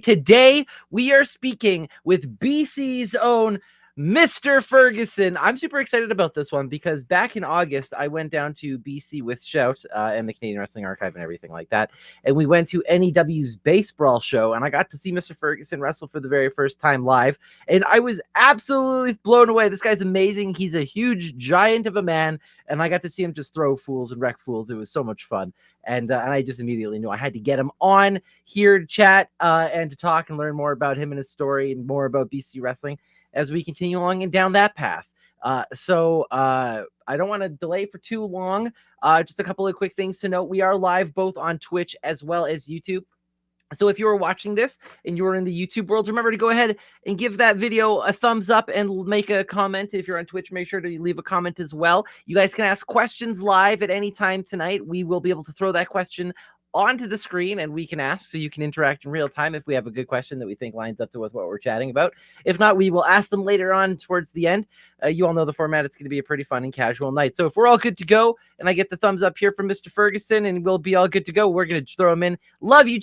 Today, we are speaking with BC's own Mr. Ferguson. I'm super excited about this one because back in August, I went down to BC with Shout and the Canadian Wrestling Archive and everything like that. And we went to NEW's Base Brawl show, and I got to see Mr. Ferguson wrestle for the very first time live. And I was absolutely blown away. This guy's amazing. He's a huge giant of a man. And I got to see him just throw fools and wreck fools. It was so much fun. And I just immediately knew I had to get him on here to chat and to talk and learn more about him and his story and more about BC wrestling as we continue along and down that path. So I don't want to delay for too long. Just a couple of quick things to note. We are live both on Twitch as well as YouTube. So if you are watching this and you are in the YouTube world, remember to go ahead and give that video a thumbs up and make a comment. If you're on Twitch, make sure to leave a comment as well. You guys can ask questions live at any time tonight. We will be able to throw that question onto the screen and we can ask, so you can interact in real time if we have a good question that we think lines up to with what we're chatting about. If not, we will ask them later on towards the end. You all know the format. It's going to be a pretty fun and casual night. So if we're all good to go and I get the thumbs up here from Mr. Ferguson and we'll be all good to go, we're going to throw him in. Love you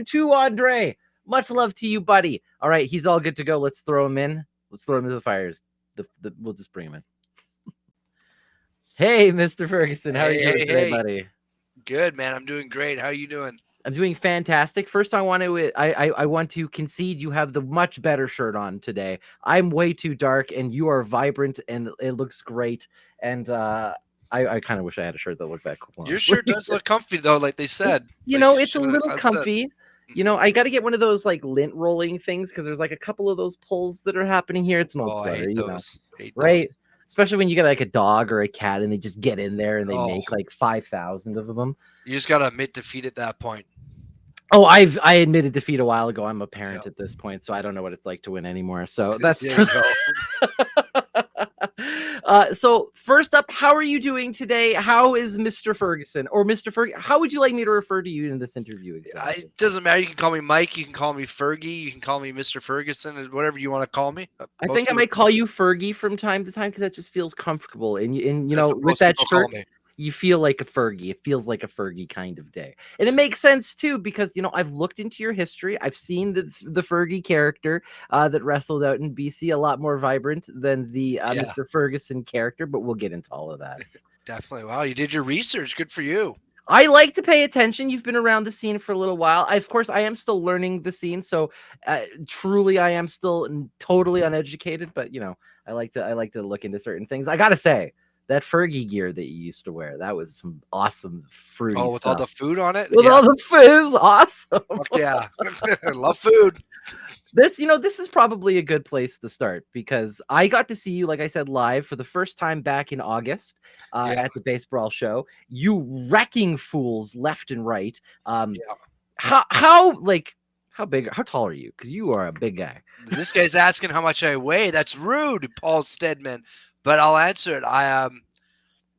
too, Andre. Much love to you, buddy. All right, he's all good to go. Let's throw him in. Let's throw him into the fires. We'll just bring him in. Hey, Mr. Ferguson. How are you doing today, buddy? Good, man. I'm doing great. How are you doing? I'm doing fantastic. First, I want to concede you have the much better shirt on today. I'm way too dark, and you are vibrant, and it looks great. And I kind of wish I had a shirt that looked that cool. Your shirt does look comfy, though, like they said. It's a little comfy. I got to get one of those like lint rolling things because there's like a couple of those pulls that are happening here. It's not I hate those. Right? Especially when you get like a dog or a cat and they just get in there and they make like 5,000 of them. You just got to admit defeat at that point. Oh, I admitted defeat a while ago. I'm a parent at this point, so I don't know what it's like to win anymore. So that's so first up, how are you doing today? How is Mr. Ferguson or Mr. Fergie? How would you like me to refer to you in this interview? Exactly? It doesn't matter. You can call me Mike. You can call me Fergie. You can call me Mr. Ferguson. Whatever you want to call me. I think I might call you Fergie from time to time because that just feels comfortable. And with that shirt, you feel like a Fergie. It feels like a Fergie kind of day. And it makes sense, too, because, I've looked into your history. I've seen the Fergie character that wrestled out in BC, a lot more vibrant than the Mr. Ferguson character, but we'll get into all of that. Definitely. Wow, you did your research. Good for you. I like to pay attention. You've been around the scene for a little while. Of course, I am still learning the scene, so truly I am still totally uneducated, but, I like to look into certain things. I got to say, that Fergie gear that you used to wear, that was some awesome fruity stuff. With all the food on it? With all the food, it was awesome. Fuck yeah. I love food. This is probably a good place to start because I got to see you, like I said, live for the first time back in August at the Base Brawl show. You wrecking fools left and right. How tall are you? Because you are a big guy. This guy's asking how much I weigh. That's rude, Paul Stedman. But I'll answer it. I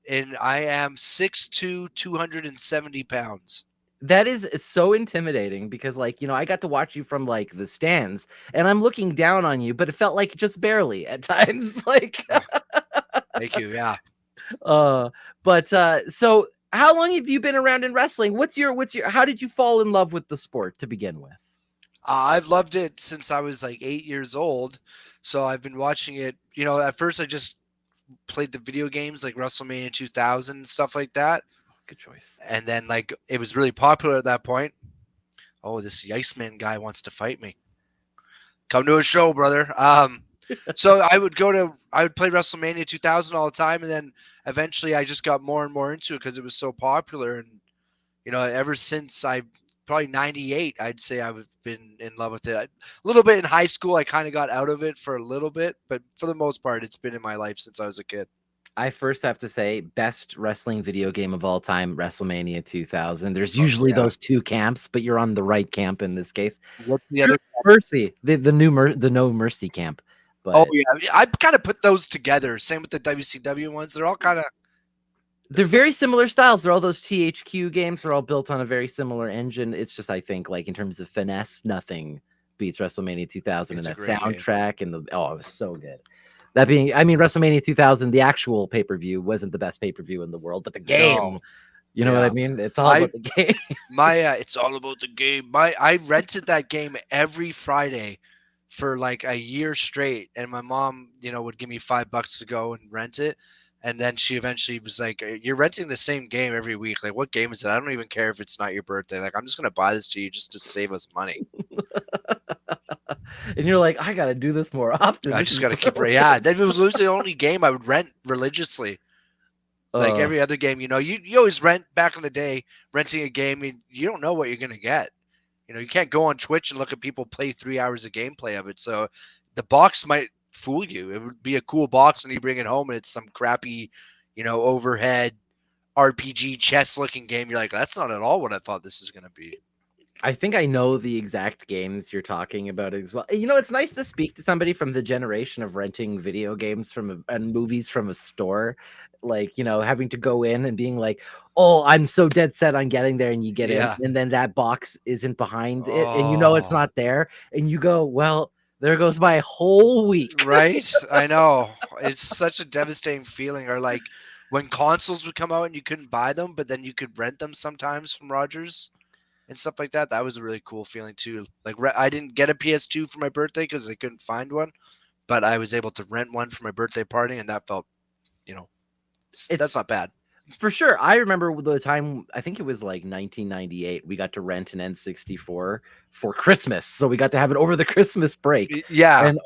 am 6'2", 270 pounds. That is so intimidating because, I got to watch you from like the stands, and I'm looking down on you, but it felt like just barely at times. Thank you. Yeah. So how long have you been around in wrestling? How did you fall in love with the sport to begin with? I've loved it since I was like 8 years old. So I've been watching it. At first I just played the video games like WrestleMania 2000 and stuff like that. Good choice. And then it was really popular at that point. Oh, this Iceman guy wants to fight me. Come to a show, brother. So I would play WrestleMania 2000 all the time. And then eventually I just got more and more into it because it was so popular. And, ever since probably 98, I'd say I've been in love with it. A little bit in high school, I kind of got out of it for a little bit, but for the most part, it's been in my life since I was a kid. I first have to say, best wrestling video game of all time, WrestleMania 2000. There's usually those two camps, but you're on the right camp in this case. What's the other? Mercy, the No Mercy camp. But, I kind of put those together. Same with the WCW ones. They're all kind of. They're very similar styles. They're all those THQ games. They're all built on a very similar engine. It's just, I think, like in terms of finesse, nothing beats WrestleMania 2000 and that soundtrack game. It was so good. That being, WrestleMania 2000, the actual pay-per-view wasn't the best pay-per-view in the world, but the game You know what I Yeah. mean? It's all I about the game. my it's all about the game. I rented that game every Friday for like a year straight, and my mom, would give me $5 to go and rent it. And then she eventually was like, "You're renting the same game every week. Like, what game is it? I don't even care if it's not your birthday. Like, I'm just gonna buy this to you just to save us money. And you're like, I gotta do this more often. I This just is gotta keep brilliant. Yeah, that was literally the only game I would rent religiously. Like Uh, every other game, you always rent back in the day, renting a game, you don't know what you're gonna get. You can't go on Twitch and look at people play 3 hours of gameplay of it. So the box might fool you. It would be a cool box, and you bring it home, and it's some crappy, overhead RPG chess looking game. You're like, that's not at all what I thought this is gonna be. I think I know the exact games you're talking about as well. It's nice to speak to somebody from the generation of renting video games and movies from a store. Like, having to go in and being like, oh, I'm so dead set on getting there. And you get in, Yeah. and then that box isn't behind it. And it's Oh, not there. And you go, well, there goes my whole week. right. I know. It's such a devastating feeling. Or like when consoles would come out and you couldn't buy them, but then you could rent them sometimes from Rogers and stuff like that. That was a really cool feeling too. Like I didn't get a PS2 for my birthday because I couldn't find one, but I was able to rent one for my birthday party, and that felt, you know, that's not bad. For sure. I remember the time, I think it was like 1998, we got to rent an N64 for Christmas. So we got to have it over the Christmas break. Yeah, And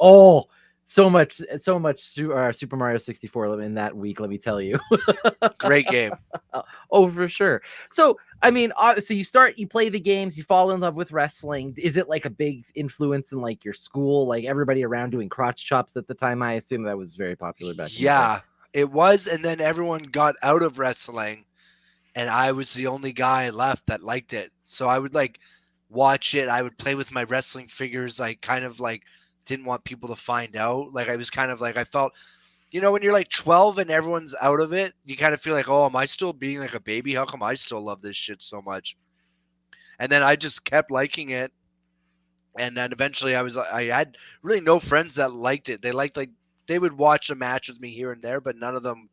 so much Super Mario 64 in that week, let me tell you. great game. Oh, for sure. So, I mean, so you play the games, you fall in love with wrestling. Is it like a big influence in like your school, like everybody around doing crotch chops at the time? I assume that was very popular back in the day. Yeah, it was, and then everyone got out of wrestling, and I was the only guy left that liked it. So I would like watch it. I would play with my wrestling figures. I kind of like didn't want people to find out. Like I was kind of like I felt, when you're like 12 and everyone's out of it, you kind of feel like, oh, am I still being like a baby? How come I still love this shit so much? And then I just kept liking it. And then eventually I had really no friends that liked it. They liked like they would watch a match with me here and there, but none of them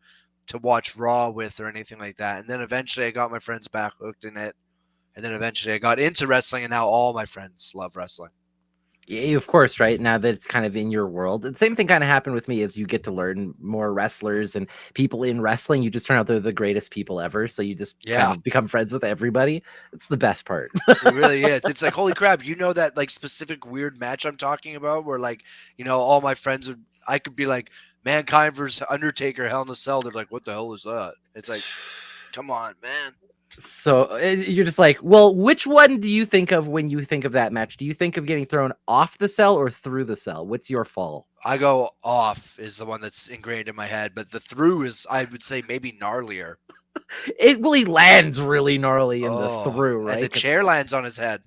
to watch Raw with or anything like that. And then eventually I got my friends back hooked in it. And then eventually I got into wrestling, and now all my friends love wrestling. Yeah, of course, right? Now that it's kind of in your world. The same thing kind of happened with me as you get to learn more wrestlers and people in wrestling. You just turn out they're the greatest people ever. So you just kind of become friends with everybody. It's the best part. It really is. It's like, holy crap, that like specific weird match I'm talking about where like, all my friends I could be like Mankind versus Undertaker, Hell in a Cell. They're like, what the hell is that? It's like, come on, man. So you're just like, well, which one do you think of when you think of that match? Do you think of getting thrown off the cell or through the cell? What's your fall? I go off is the one that's ingrained in my head, but the through is, I would say, maybe gnarlier. It really lands really gnarly in the through, right? And the chair lands on his head.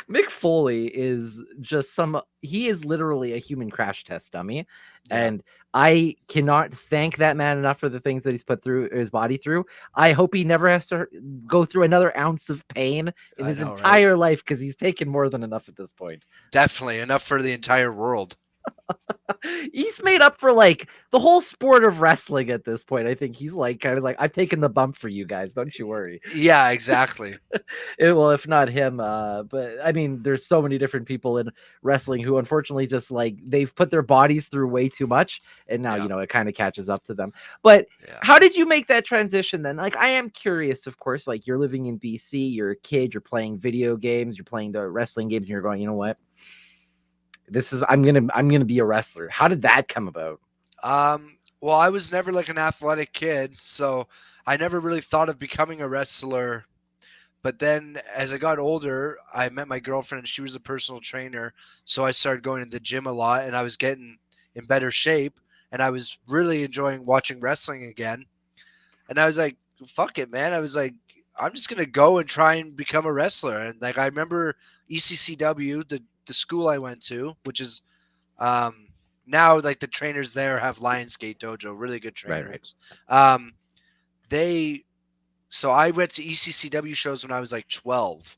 Mick Foley is just he is literally a human crash test dummy. Yeah. And I cannot thank that man enough for the things that he's put through his body through. I hope he never has to go through another ounce of pain in his entire life, because he's taken more than enough at this point. Definitely enough for the entire world. He's made up for like the whole sport of wrestling at this point. I think he's like kind of like, I've taken the bump for you guys, don't you worry. Yeah, exactly. Well, if not him, but I mean, there's so many different people in wrestling who unfortunately just like they've put their bodies through way too much, and now it kind of catches up to them. But how did you make that transition then? Like, I am curious, of course. Like, you're living in BC, you're a kid, you're playing video games, you're playing the wrestling games, and you're going, you know what? I'm gonna be a wrestler. How did that come about? Well, I was never like an athletic kid, so I never really thought of becoming a wrestler. But then as I got older, I met my girlfriend, and she was a personal trainer. So I started going to the gym a lot, and I was getting in better shape, and I was really enjoying watching wrestling again. And I was like, fuck it, man. I was like, I'm just going to go and try and become a wrestler. And like, I remember ECCW, the school I went to, which is now like the trainers there have Lionsgate Dojo, really good trainers. Right. So I went to ECCW shows when I was like 12.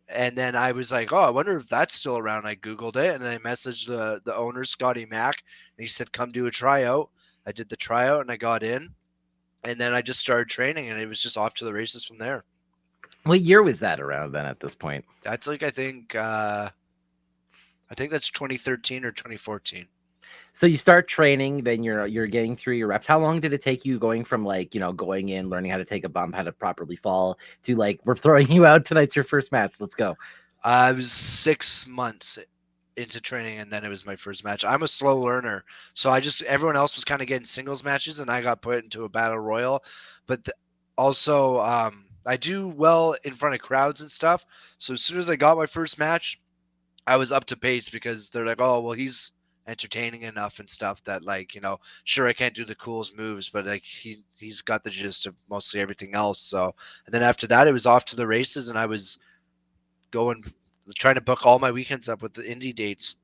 And then I was like, oh, I wonder if that's still around. I Googled it, and then I messaged the owner, Scotty Mack, and he said, come do a tryout. I did the tryout, and I got in. And then I just started training, and it was just off to the races from there. What year was that around then at this point? That's like, I think that's 2013 or 2014. So you start training, then you're getting through your reps. How long did it take you going from like, going in, learning how to take a bump, how to properly fall, to like, we're throwing you out, tonight's your first match, let's go? I was 6 months into training, and then it was my first match. I'm a slow learner, so everyone else was kind of getting singles matches, and I got put into a battle royal. But also, I do well in front of crowds and stuff. So as soon as I got my first match, I was up to pace, because they're like, oh, well, he's entertaining enough and stuff that, like, sure, I can't do the coolest moves, but like he's got the gist of mostly everything else. So, and then after that, it was off to the races, and I was trying to book all my weekends up with the indie dates.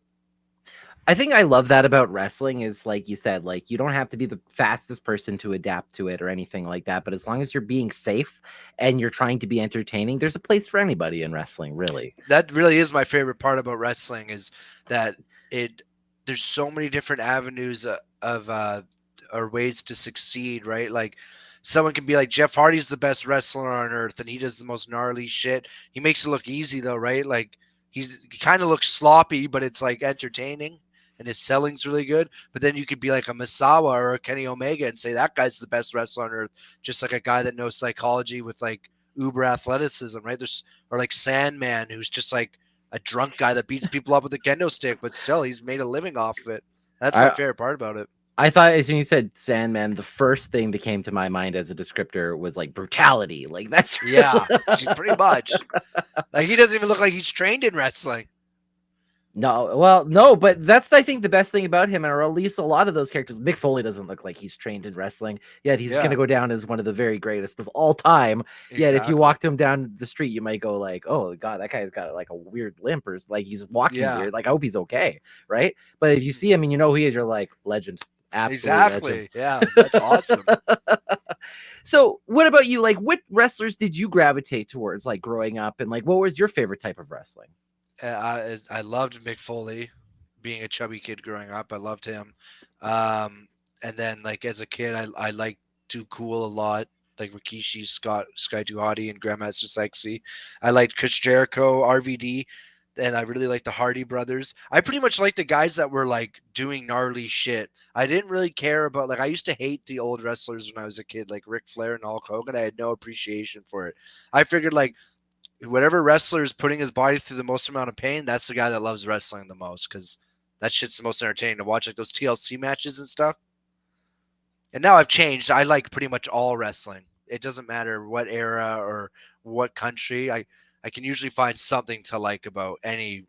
I think I love that about wrestling is, like you said, like, you don't have to be the fastest person to adapt to it or anything like that. But as long as you're being safe and you're trying to be entertaining, there's a place for anybody in wrestling, really. That really is my favorite part about wrestling, is that there's so many different avenues of or ways to succeed, right? Like, someone can be like, Jeff Hardy's the best wrestler on earth, and he does the most gnarly shit. He makes it look easy, though, right? Like, he kind of looks sloppy, but it's like entertaining, and his selling's really good. But then you could be like a Misawa or a Kenny Omega and say that guy's the best wrestler on earth, just like a guy that knows psychology with like uber athleticism, right? Or like Sandman, who's just like a drunk guy that beats people up with a kendo stick, but still he's made a living off of it. That's my favorite part about it. I thought as soon as you said Sandman, the first thing that came to my mind as a descriptor was like brutality. Like, that's yeah, pretty much. Like, he doesn't even look like he's trained in wrestling. No, but that's, I think, the best thing about him, or at least a lot of those characters. Mick Foley doesn't look like he's trained in wrestling, yet he's going to go down as one of the very greatest of all time. Exactly. Yet if you walked him down the street, you might go like, oh God, that guy's got like a weird limp, or like he's walking weird. Like, I hope he's okay, right? But if you see him and you know who he is, you're like, legend. Absolutely. Legend. Yeah, that's awesome. So what about you? Like, what wrestlers did you gravitate towards, like, growing up, and like, what was your favorite type of wrestling? I loved Mick Foley. Being a chubby kid growing up, I loved him. And then, like, as a kid, I liked Too Cool a lot, like Rikishi, Sky Too Hottie, and Grandmaster Sexy. I liked Chris Jericho, RVD, and I really liked the Hardy Brothers. I pretty much liked the guys that were like doing gnarly shit. I didn't really care about, like, I used to hate the old wrestlers when I was a kid, like Ric Flair and Hulk Hogan. I had no appreciation for it. I figured, like, whatever wrestler is putting his body through the most amount of pain, that's the guy that loves wrestling the most, because that shit's the most entertaining to watch, like those TLC matches and stuff. And now I've changed. I like pretty much all wrestling. It doesn't matter what era or what country. I can usually find something to like about any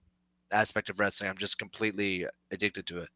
aspect of wrestling. I'm just completely addicted to it.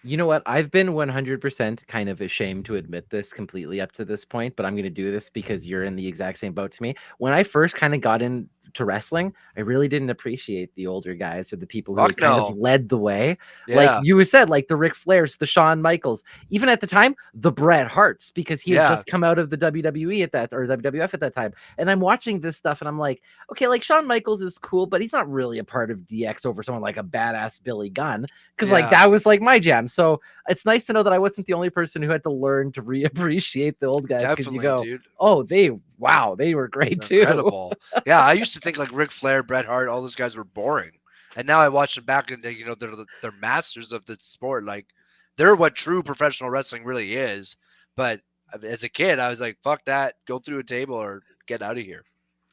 You know what? I've been 100% kind of ashamed to admit this completely up to this point, but I'm going to do this because you're in the exact same boat to me. When I first kind of got into wrestling, I really didn't appreciate the older guys or the people who kind of led the way. Yeah. Like you said, like the Ric Flairs, the Shawn Michaels, even at the time, the Bret Harts, because he had just come out of the WWE at that, or WWF at that time. And I'm watching this stuff and I'm like, okay, like Shawn Michaels is cool, but he's not really a part of DX over someone like a badass Billy Gunn. Because like that was like my jam. So it's nice to know that I wasn't the only person who had to learn to reappreciate the old guys. Because you go, dude. Oh, they were great too. Incredible. Yeah, I used to think like Ric Flair, Bret Hart, all those guys were boring, and now I watch them back and they're masters of the sport. Like, they're what true professional wrestling really is. But as a kid, I was like, fuck that, go through a table or get out of here.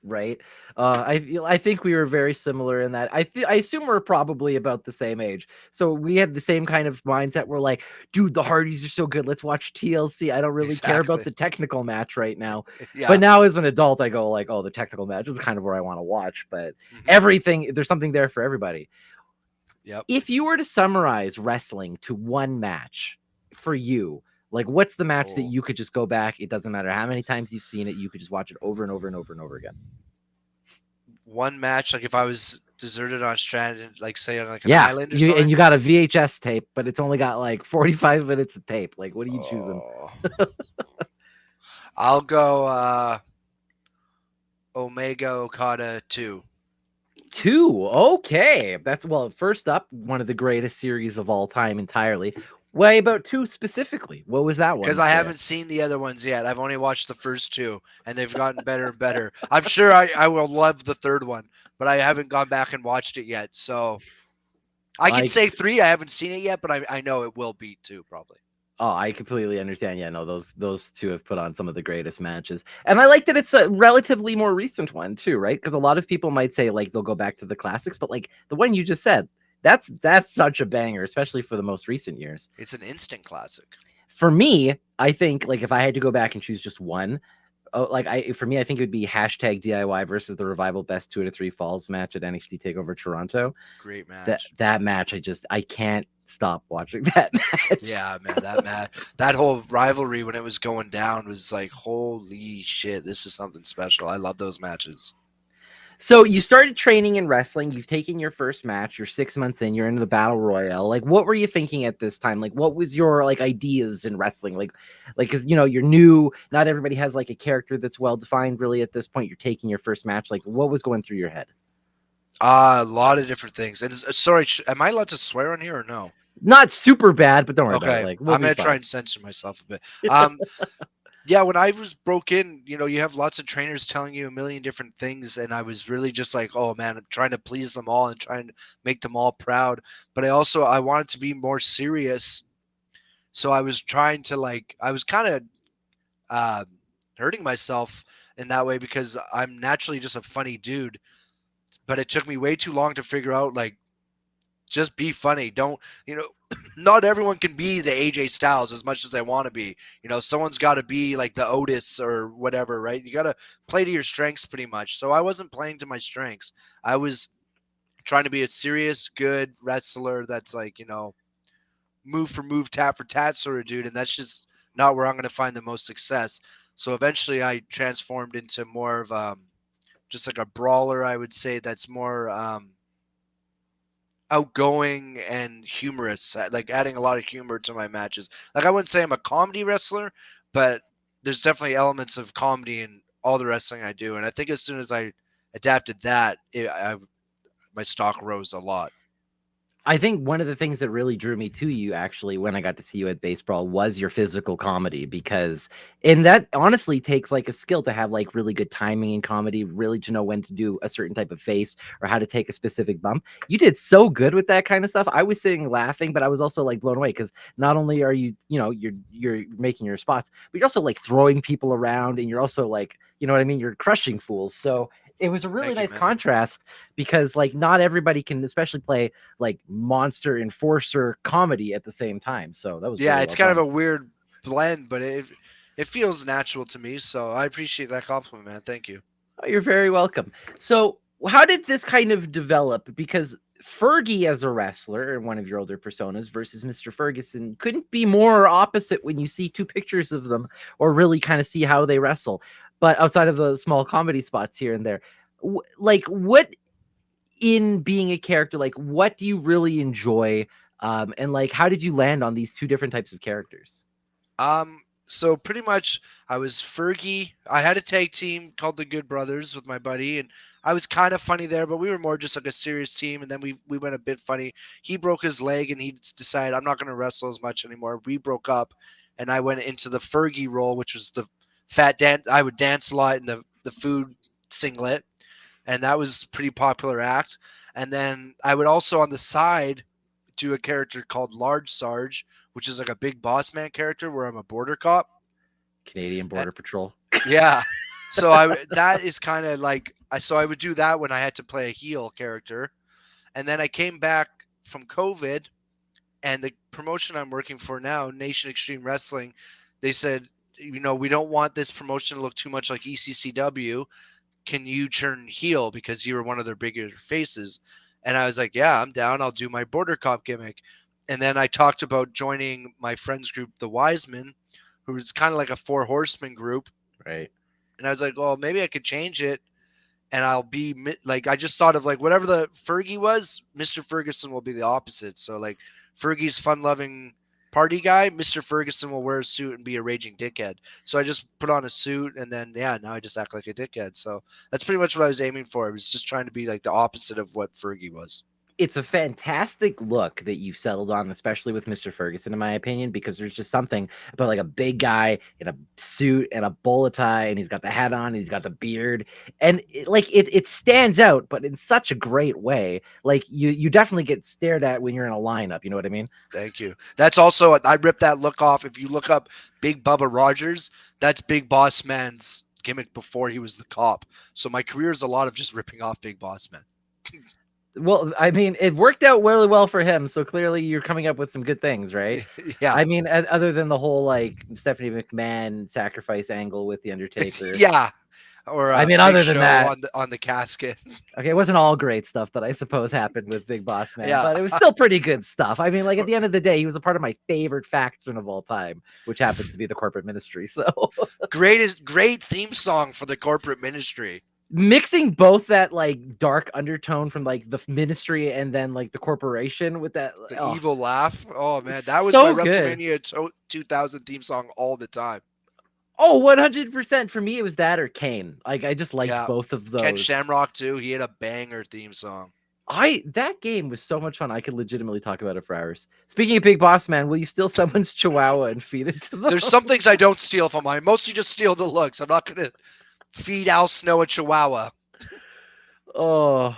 Right. I think we were very similar in that. I assume we're probably about the same age. So we had the same kind of mindset. We're like, dude, the Hardys are so good. Let's watch TLC. I don't really care about the technical match right now. But now as an adult, I go like, oh, the technical match is kind of where I want to watch. But everything, there's something there for everybody. Yep. If you were to summarize wrestling to one match for you, like, what's the match that you could just go back? It doesn't matter how many times you've seen it. You could just watch it over and over and over and over again. One match, like if I was deserted on strand, like say on like an island or something. And you got a VHS tape, but it's only got like 45 minutes of tape. Like, what are you choosing? I'll go Omega Okada 2. 2. Okay. That's, well, first up, one of the greatest series of all time entirely. Why about two specifically? What was that Because one I for you? haven't seen the other ones yet. I've only watched the first two, and they've gotten better and better. I'm sure I will love the third one, but I haven't gone back and watched it yet. So I could Like, say three. I haven't seen it yet, but I know it will beat two probably. oh, I completely understand. Yeah, no, those two have put on some of the greatest matches, and I like that it's a relatively more recent one too, right? Because a lot of people might say like they'll go back to the classics, but like the one you just said, that's such a banger, especially for the most recent years. It's an instant classic. For me, I think like if I had to go back and choose just one, for me, I think it would be hashtag DIY versus the Revival Best 2 out of 3 Falls match at NXT Takeover Toronto. Great That match. that match, I can't stop watching that match. Yeah, man, that whole rivalry when it was going down was like, holy shit, this is something special. I love those matches. So you started training in wrestling. You've taken your first match. You're 6 months in. You're into the battle royale. Like, what were you thinking at this time? Like, what was your like ideas in wrestling? Like, because you're new. Not everybody has like a character that's well defined. Really, at this point, you're taking your first match. Like, what was going through your head? A lot of different things. And sorry, am I allowed to swear on here or no? Not super bad, but don't worry about it. Okay, Like, we'll I'm be gonna try fine. and censor myself a bit. Yeah, when I was broke in, you have lots of trainers telling you a million different things, and I was really just like, oh man, I'm trying to please them all and trying to make them all proud. But I wanted to be more serious, so I was trying to I was kind of uh, hurting myself in that way because I'm naturally just a funny dude. But it took me way too long to figure out just be funny. Don't, not everyone can be the AJ Styles as much as they want to be. Someone's got to be like the Otis or whatever, right? You got to play to your strengths pretty much. So I wasn't playing to my strengths. I was trying to be a serious, good wrestler that's move for move, tat for tat sort of dude. And that's just not where I'm going to find the most success. So eventually I transformed into more of just like a brawler, I would say, that's more outgoing and humorous, like adding a lot of humor to my matches. Like I wouldn't say I'm a comedy wrestler, but there's definitely elements of comedy in all the wrestling I do. And I think as soon as I adapted that, my stock rose a lot. I think one of the things that really drew me to you actually when I got to see you at Baseball was your physical comedy and that honestly takes like a skill to have like really good timing in comedy, really to know when to do a certain type of face or how to take a specific bump. You did so good with that kind of stuff. I was sitting laughing, but I was also like blown away because not only are you're making your spots, but you're also like throwing people around and you're also like, you know what I mean? You're crushing fools. So it was a really Thank you, nice man. contrast because like not everybody can especially play like monster enforcer comedy at the same time. So that was Yeah, really it's well kind of done. a weird blend, but it feels natural to me. So I appreciate that compliment, man. Thank you. Oh, you're very welcome. So how did this kind of develop? Because Fergie as a wrestler in one of your older personas versus Mr. Ferguson couldn't be more opposite when you see two pictures of them or really kind of see how they wrestle. But outside of the small comedy spots here and there, like what in being a character, like what do you really enjoy? And like how did you land on these two different types of characters? So pretty much I was Fergie. I had a tag team called the Good Brothers with my buddy, and I was kind of funny there, but we were more just like a serious team. And then we went a bit funny. He broke his leg, and he decided I'm not going to wrestle as much anymore. We broke up, and I went into the Fergie role, which was the fat dance. I would dance a lot in the food singlet, and that was a pretty popular act. And then I would also on the side do a character called Large Sarge, which is like a big boss man character where I'm a border cop. Canadian Border Patrol. Yeah. So that is kind of like I would do that when I had to play a heel character. And then I came back from COVID and the promotion I'm working for now, Nation Extreme Wrestling, they said, we don't want this promotion to look too much like ECCW. Can you turn heel because you were one of their bigger faces? And I was like, yeah, I'm down. I'll do my border cop gimmick. And then I talked about joining my friends group, the Wisemen, who's kind of like a 4 horsemen group. Right. And I was like, well, maybe I could change it. And I'll be like, I just thought of like whatever the Fergie was, Mr. Ferguson will be the opposite. So like Fergie's fun loving party guy, Mr. Ferguson will wear a suit and be a raging dickhead. So I just put on a suit and then, yeah, now I just act like a dickhead. So that's pretty much what I was aiming for. I was just trying to be like the opposite of what Fergie was. it's a fantastic look that you've settled on, especially with Mr. Ferguson, in my opinion, because there's just something about like a big guy in a suit and a bowler tie, and he's got the hat on, and he's got the beard, and it stands out, but in such a great way. Like you definitely get stared at when you're in a lineup. You know what I mean? Thank you. That's also, I ripped that look off. If you look up Big Bubba Rogers, that's Big Boss Man's gimmick before he was the cop. So my career is a lot of just ripping off Big Boss Man. Well, I mean, it worked out really well for him. So clearly, you're coming up with some good things, right? Yeah. I mean, other than the whole like Stephanie McMahon sacrifice angle with the Undertaker. Yeah. Or I mean, Big other than Show that, on the casket. okay, it wasn't all great stuff that I suppose happened with Big Boss Man, Yeah. but it was still pretty good stuff. I mean, like at the end of the day, he was a part of my favorite faction of all time, which happens to be the corporate ministry. So Great theme song for the corporate ministry. mixing both that like dark undertone from like the ministry and then like the corporation with that Evil laugh. Oh man, that was so my good. WrestleMania 2000 theme song all the time. Oh, 100%. For me, it was that or Kane. Like, I just liked Yeah. both of those. Ken Shamrock too. He had a banger theme song. That game was so much fun. I could legitimately talk about it for hours. Speaking of Big Boss Man, will you steal someone's chihuahua and feed it to them? There's some things I don't steal from mine. I mostly just steal the looks. I'm not gonna feed Al Snow a chihuahua. Oh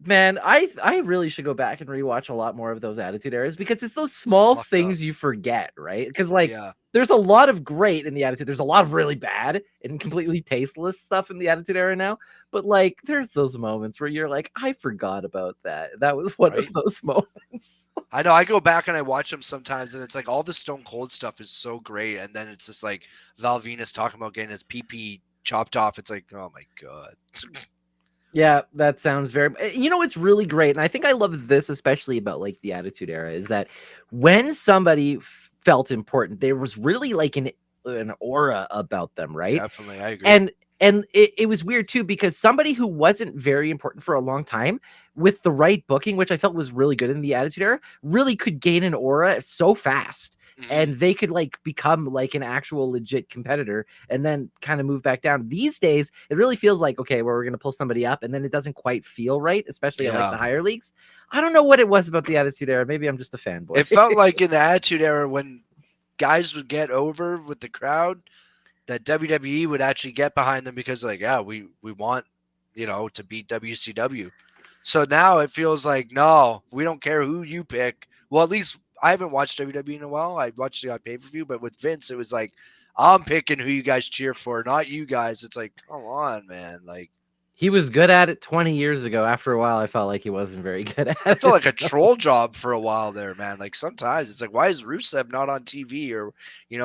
man, I really should go back and rewatch a lot more of those Attitude Eras because it's those small Fuck things up. you forget, right? Because like Yeah. there's a lot of great in the Attitude. There's a lot of really bad and completely tasteless stuff in the Attitude Era now. But like there's those moments where you're like, I forgot about that. That was one of those moments. I know. I go back and I watch them sometimes, and it's like all the Stone Cold stuff is so great, and then it's just like Val Venus talking about getting his pee chopped off. It's like, oh my god. Yeah, that sounds very. You know, it's really great, and I think I love this especially about like the Attitude Era is that when somebody felt important, there was really like an aura about them, right? Definitely, I agree. And it was weird too because somebody who wasn't very important for a long time with the right booking, which I felt was really good in the Attitude Era, really could gain an aura so fast. And they could like become like an actual legit competitor and then kind of move back down. These days, it really feels like, okay, well, we're going to pull somebody up and then it doesn't quite feel right, especially at like the higher leagues. I don't know what it was about the Attitude Era. Maybe I'm just a fanboy. It felt like in the Attitude Era when guys would get over with the crowd that WWE would actually get behind them because like, yeah, we want, to beat WCW. So now it feels like, no, we don't care who you pick. Well, at least I haven't watched WWE in a while. I watched it on pay-per-view, but with Vince, it was like, I'm picking who you guys cheer for, not you guys. It's like, come on, man. Like, he was good at it 20 years ago. After a while, I felt like he wasn't very good at it. I felt like a troll job for a while there, man. Like sometimes it's like, why is Rusev not on TV? Or,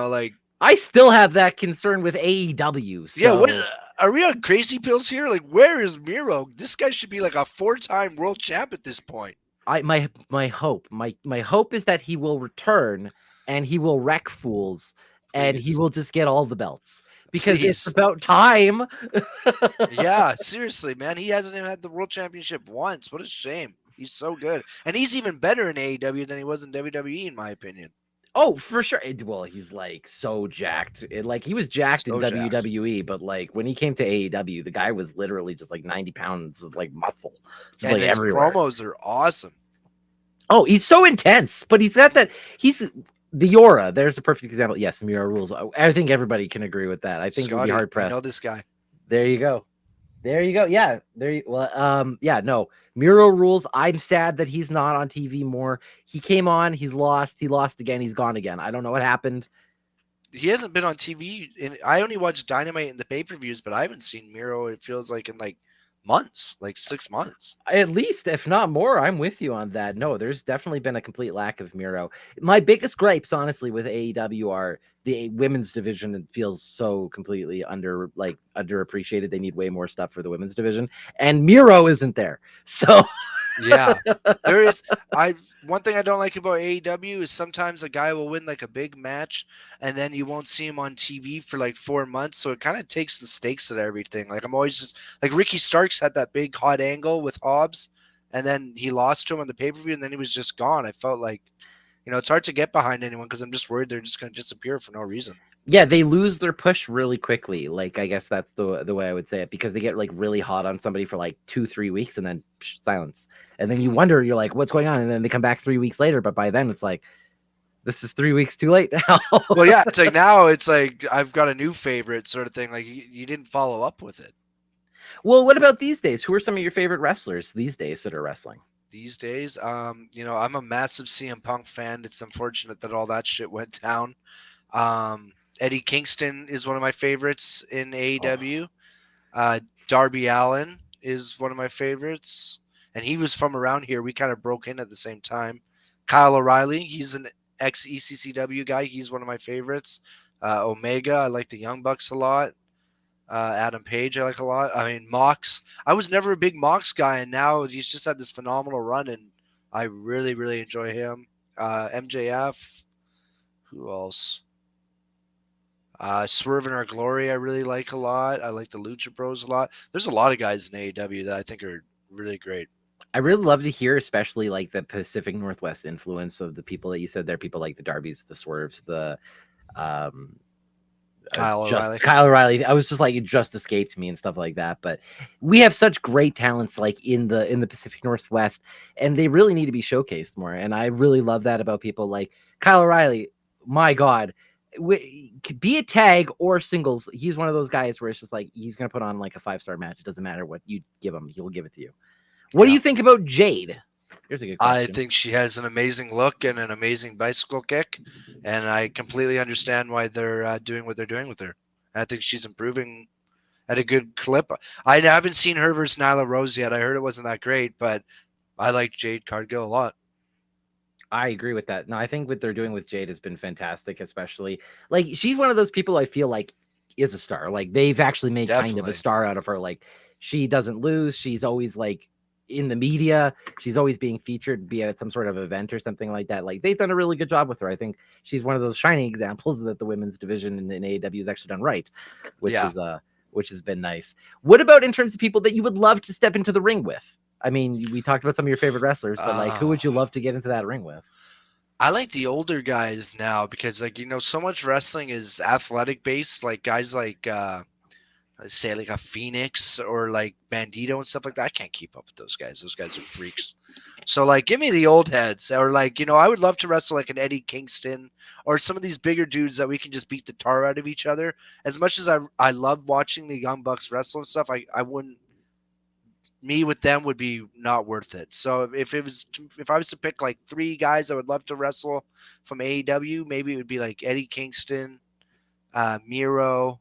like, I still have that concern with AEW. So. Yeah, are we on crazy pills here? Like, where is Miro? This guy should be like a 4-time world champ at this point. My hope is that he will return and he will wreck fools and he will just get all the belts because it's about time. Yeah, seriously, man. He hasn't even had the world championship once. What a shame. He's so good. And he's even better in AEW than he was in WWE, in my opinion. Oh, for sure. Well, he's like so jacked. He was jacked in WWE, but like when he came to AEW, the guy was literally just like 90 pounds of like muscle. Just, and like his everywhere. promos are awesome. Oh, he's so intense, but he's got that. He's the aura. There's a perfect example. Yes, Miro rules. I think everybody can agree with that. I think you'll be hard pressed. I know this guy. There you go. Yeah. No. Miro rules. I'm sad that he's not on TV more. He came on, he lost again, he's gone again. I don't know what happened. He hasn't been on TV. I only watched Dynamite in the pay-per-views, but I haven't seen Miro, it feels like, in like months, like 6 months. At least, if not more, I'm with you on that. No, there's definitely been a complete lack of Miro. My biggest gripes, honestly, with AEW are the women's division. It feels so completely underappreciated. They need way more stuff for the women's division, and Miro isn't there. So yeah, there is. One thing I don't like about AEW is sometimes a guy will win like a big match, and then you won't see him on TV for like 4 months. So it kind of takes the stakes of everything. Like I'm always just like Ricky Starks had that big hot angle with Hobbs, and then he lost to him on the pay-per-view, and then he was just gone. I felt like It's hard to get behind anyone because I'm just worried they're just going to disappear for no reason. Yeah, they lose their push really quickly. Like, I guess that's the way I would say it, because they get like really hot on somebody for like 2-3 weeks and then silence. And then you wonder, you're like, what's going on? And then they come back 3 weeks later, but by then it's like, this is 3 weeks too late now. Well, yeah, it's like now it's like I've got a new favorite sort of thing. Like you didn't follow up with it. Well, what about these days? Who are some of your favorite wrestlers these days that are wrestling? These days, I'm a massive CM Punk fan. It's unfortunate that all that shit went down. Eddie Kingston is one of my favorites in AEW. Darby Allin is one of my favorites, and he was from around here. We kind of broke in at the same time. Kyle O'Reilly, he's an ex ECCW guy. He's one of my favorites. Omega, I like the Young Bucks a lot. Adam Page, I like a lot. I mean, Mox. I was never a big Mox guy, and now he's just had this phenomenal run, and I really, really enjoy him. MJF. Who else? Swerve in Our Glory, I really like a lot. I like the Lucha Bros a lot. There's a lot of guys in AEW that I think are really great. I really love to hear, especially like the Pacific Northwest influence of the people that you said there. People like the Darbys, the Swerves, the Kyle O'Reilly. Kyle O'Reilly. I was just like, it just escaped me and stuff like that. But we have such great talents like in the Pacific Northwest, and they really need to be showcased more. And I really love that about people like Kyle O'Reilly. My God, be it tag or singles, he's one of those guys where it's just like he's gonna put on like a 5-star match. It doesn't matter what you give him, he'll give it to you. What do you think about Jade? Here's a good question. I think she has an amazing look and an amazing bicycle kick, and I completely understand why they're doing what they're doing with her. And I think she's improving at a good clip. I haven't seen her versus Nyla Rose yet. I heard it wasn't that great, but I like Jade Cargill a lot. I agree with that. No, I think what they're doing with Jade has been fantastic, especially like she's one of those people I feel like is a star. Like they've actually made kind of a star out of her. Like she doesn't lose. She's always like in the media. She's always being featured, be it at some sort of event or something like that. Like they've done a really good job with her. I think she's one of those shining examples that the women's division in AEW has actually done right, which has been nice. What about in terms of people that you would love to step into the ring with? I mean, we talked about some of your favorite wrestlers, but like, who would you love to get into that ring with? I like the older guys now because, like, so much wrestling is athletic based. Like guys like, say, like a Phoenix or like Bandito and stuff like that. I can't keep up with those guys. Those guys are freaks. So, like, give me the old heads, or like, I would love to wrestle like an Eddie Kingston or some of these bigger dudes that we can just beat the tar out of each other. As much as I love watching the Young Bucks wrestle and stuff, I wouldn't. Me with them would be not worth it. So if I was to pick like 3 guys I would love to wrestle from AEW, maybe it would be like Eddie Kingston, Miro,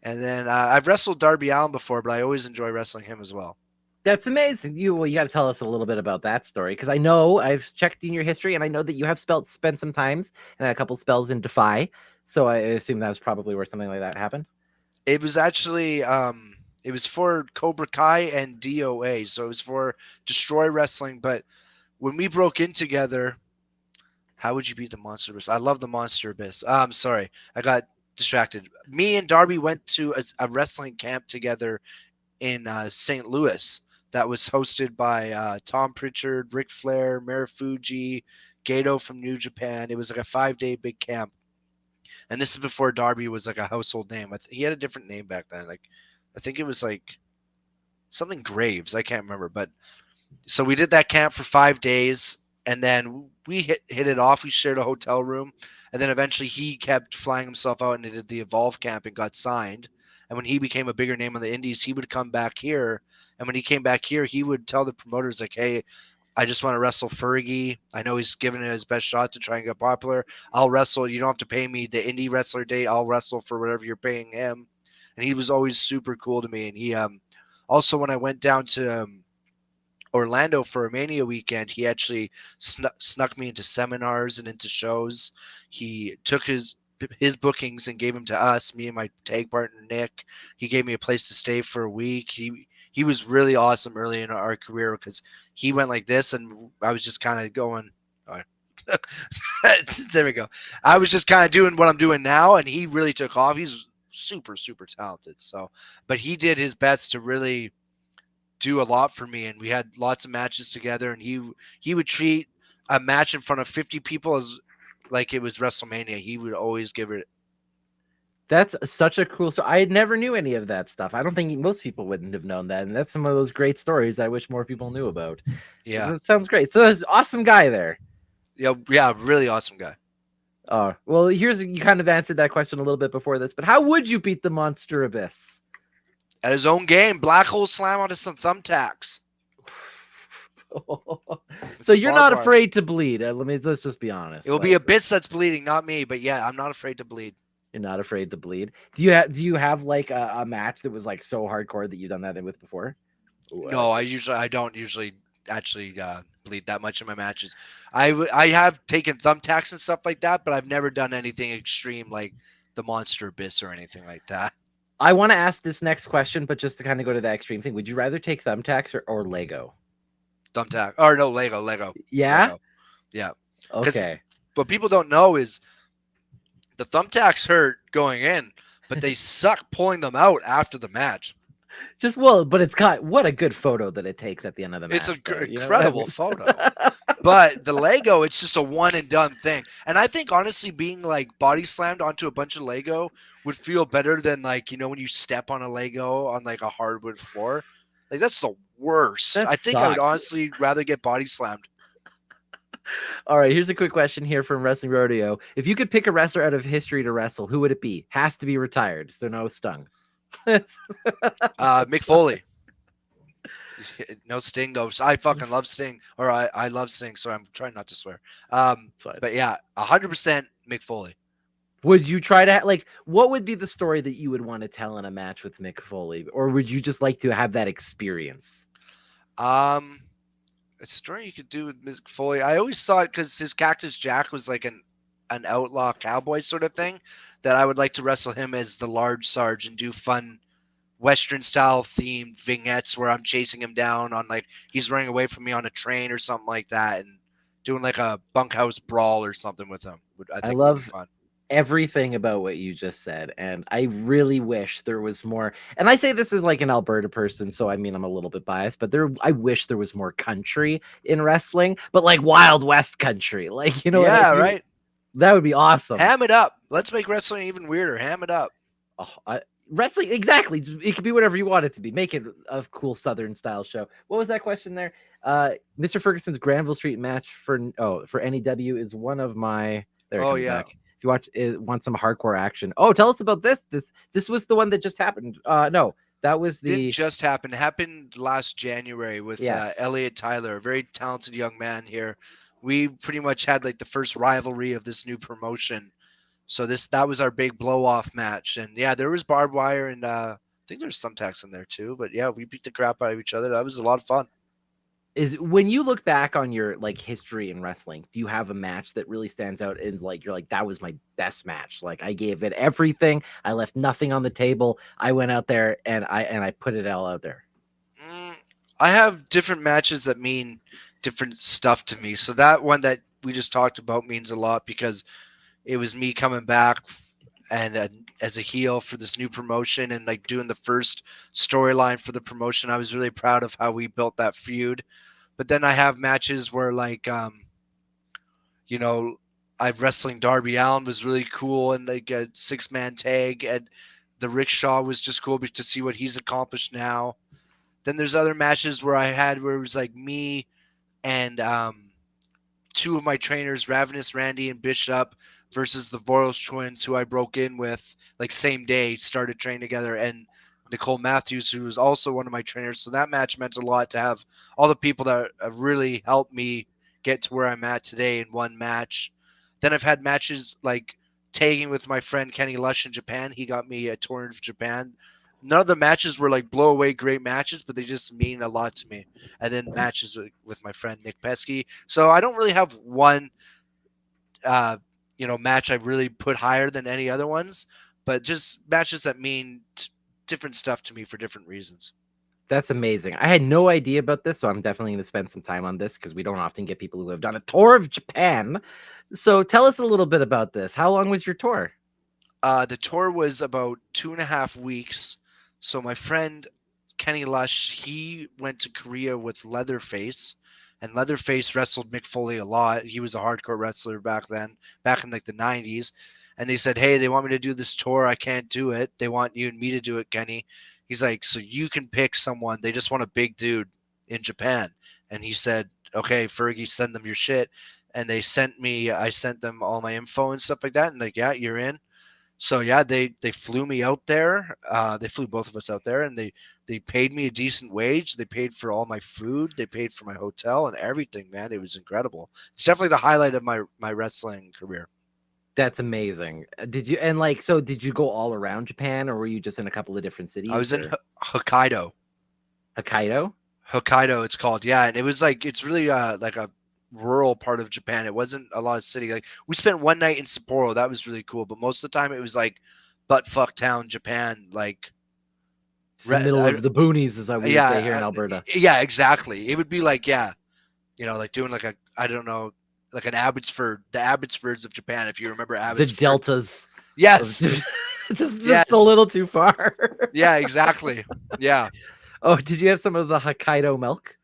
and then I've wrestled Darby Allin before, but I always enjoy wrestling him as well. That's amazing. You got to tell us a little bit about that story, because I know I've checked in your history and I know that you have spent some times and a couple spells in Defy. So I assume that was probably where something like that happened. It was actually it was for Cobra Kai and DOA, so it was for Destroy Wrestling. But when we broke in together, how would you beat the Monster Abyss? I love the Monster Abyss. I'm sorry, I got distracted. Me and Darby went to a wrestling camp together in St. Louis that was hosted by Tom Pritchard, Ric Flair, Marufuji, Gato from New Japan. It was like a 5-day big camp. And this is before Darby was like a household name. He had a different name back then. Like, I think it was like something Graves. I can't remember. But so we did that camp for 5 days, and then we hit it off. We shared a hotel room, and then eventually he kept flying himself out and he did the Evolve camp and got signed. And when he became a bigger name on the indies, he would come back here. And when he came back here, he would tell the promoters, like, hey, I just want to wrestle Fergie. I know he's giving it his best shot to try and get popular. I'll wrestle. You don't have to pay me the indie wrestler date. I'll wrestle for whatever you're paying him. And he was always super cool to me. And he also, when I went down to Orlando for a Mania weekend, he actually snuck me into seminars and into shows. He took his bookings and gave them to us, me and my tag partner Nick. He gave me a place to stay for a week. He was really awesome early in our career because he went like this, and I was just kind of going. There we go. I was just kind of doing what I'm doing now, and he really took off. He's super, super talented. So, but he did his best to really do a lot for me, and we had lots of matches together, and he would treat a match in front of 50 people as like it was WrestleMania. He would always give it. That's such a cool story. I never knew any of that stuff. I don't think most people wouldn't have known that. And that's some of those great stories I wish more people knew about. Yeah. That sounds great. So there's an awesome guy there. Yeah, really awesome guy. Oh, well, you kind of answered that question a little bit before this, but how would you beat the Monster Abyss? At his own game, black hole slam onto some thumbtacks. So you're not afraid to bleed. Let's just be honest. It will be Abyss that's bleeding, not me. But yeah, I'm not afraid to bleed. You're not afraid to bleed. Do you have like a match that was like so hardcore that you've done that with before? No, I don't usually actually bleed that much in my matches. I have taken thumbtacks and stuff like that, but I've never done anything extreme like the Monster Abyss or anything like that. I want to ask this next question, but just to kind of go to that extreme thing, would you rather take thumbtacks or Lego? Thumbtack or no Lego. Yeah. Lego. Yeah. Okay. What people don't know is the thumbtacks hurt going in, but they suck pulling them out after the match. But it's got what a good photo that it takes at the end of the match. It's an incredible photo. But the Lego, it's just a one and done thing. And I think honestly being like body slammed onto a bunch of Lego would feel better than like, when you step on a Lego on like a hardwood floor. Like that's the worst. I think I would honestly rather get body slammed. All right, here's a quick question here from Wrestling Rodeo. If you could pick a wrestler out of history to wrestle, who would it be? Has to be retired, so no Stung. Mick Foley. No Sting though. I fucking love Sting, or I love Sting. So I'm trying not to swear. But yeah, 100% Mick Foley. Would you try to what would be the story that you would want to tell in a match with Mick Foley, or would you just like to have that experience? A story you could do with Mick Foley. I always thought because his Cactus Jack was like an outlaw cowboy sort of thing, that I would like to wrestle him as the Large Sarge and do fun Western style themed vignettes where I'm chasing him down on like he's running away from me on a train or something like that, and doing like a bunkhouse brawl or something with him. I love would be fun. Everything about what you just said, and I really wish there was more. And I say this as like an Alberta person, so I mean I'm a little bit biased, but I wish there was more country in wrestling, but like Wild West country, like Yeah, right. That would be awesome. Ham it up. Let's make wrestling even weirder. Ham it up. Wrestling, exactly. It could be whatever you want it to be. Make it a cool Southern style show. What was that question there? Mr. Ferguson's Granville Street match for NEW is one of my. Back. If you want some hardcore action. Oh, tell us about this. This was the one that just happened. No, that was Didn't just happen. It happened last January with Elliot Tyler, a very talented young man here. We pretty much had like the first rivalry of this new promotion. So that was our big blow off match. And yeah, there was barbed wire and I think there's thumbtacks in there too. But yeah, we beat the crap out of each other. That was a lot of fun. When you look back on your like history in wrestling, do you have a match that really stands out and like you're like that was my best match? Like I gave it everything. I left nothing on the table. I went out there and I put it all out there. I have different matches that mean different stuff to me. So that one that we just talked about means a lot because it was me coming back and as a heel for this new promotion and like doing the first storyline for the promotion. I was really proud of how we built that feud. But then I have matches where like, I've wrestling Darby Allin was really cool and like a 6-man tag, and the Rickshaw was just cool to see what he's accomplished now. Then there's other matches where it was like me and two of my trainers, Ravenous Randy and Bishop, versus the Voros twins, who I broke in with like same day, started training together, and Nicole Matthews, who was also one of my trainers. So that match meant a lot to have all the people that have really helped me get to where I'm at today in one match. Then I've had matches like tagging with my friend Kenny Lush in Japan. He got me a tour of Japan. None of the matches were like blow away great matches, but they just mean a lot to me. And then matches with my friend Nick Pesky. So I don't really have one, match I really put higher than any other ones, but just matches that mean different stuff to me for different reasons. That's amazing. I had no idea about this, so I'm definitely going to spend some time on this because we don't often get people who have done a tour of Japan. So tell us a little bit about this. How long was your tour? The tour was about 2.5 weeks. So my friend Kenny Lush, he went to Korea with Leatherface, and Leatherface wrestled Mick Foley a lot. He was a hardcore wrestler back then, back in like the 90s. And they said, hey, they want me to do this tour. I can't do it. They want you and me to do it, Kenny. He's like, so you can pick someone. They just want a big dude in Japan. And he said, okay, Fergie, send them your shit. And I sent them all my info and stuff like that. And like, yeah, you're in. So yeah, they flew me out there. They flew both of us out there, and they paid me a decent wage. They paid for all my food. They paid for my hotel and everything, man. It was incredible. It's definitely the highlight of my wrestling career. That's amazing. Did you did you go all around Japan, or were you just in a couple of different cities? I was in Hokkaido. Hokkaido? Hokkaido, it's called. Yeah, and it was like, it's really like a rural part of Japan. It wasn't a lot of city. Like, we spent one night in Sapporo. That was really cool. But most of the time it was like butt fuck town Japan. Like the middle of the boonies, as I would say here in Alberta. Yeah, exactly. It would be like, yeah, like doing like I don't know, like an Abbotsford, the Abbotsfords of Japan, if you remember Abbotsford. The deltas. Yes. just a little too far. Yeah, exactly. Yeah. Oh, did you have some of the Hokkaido milk?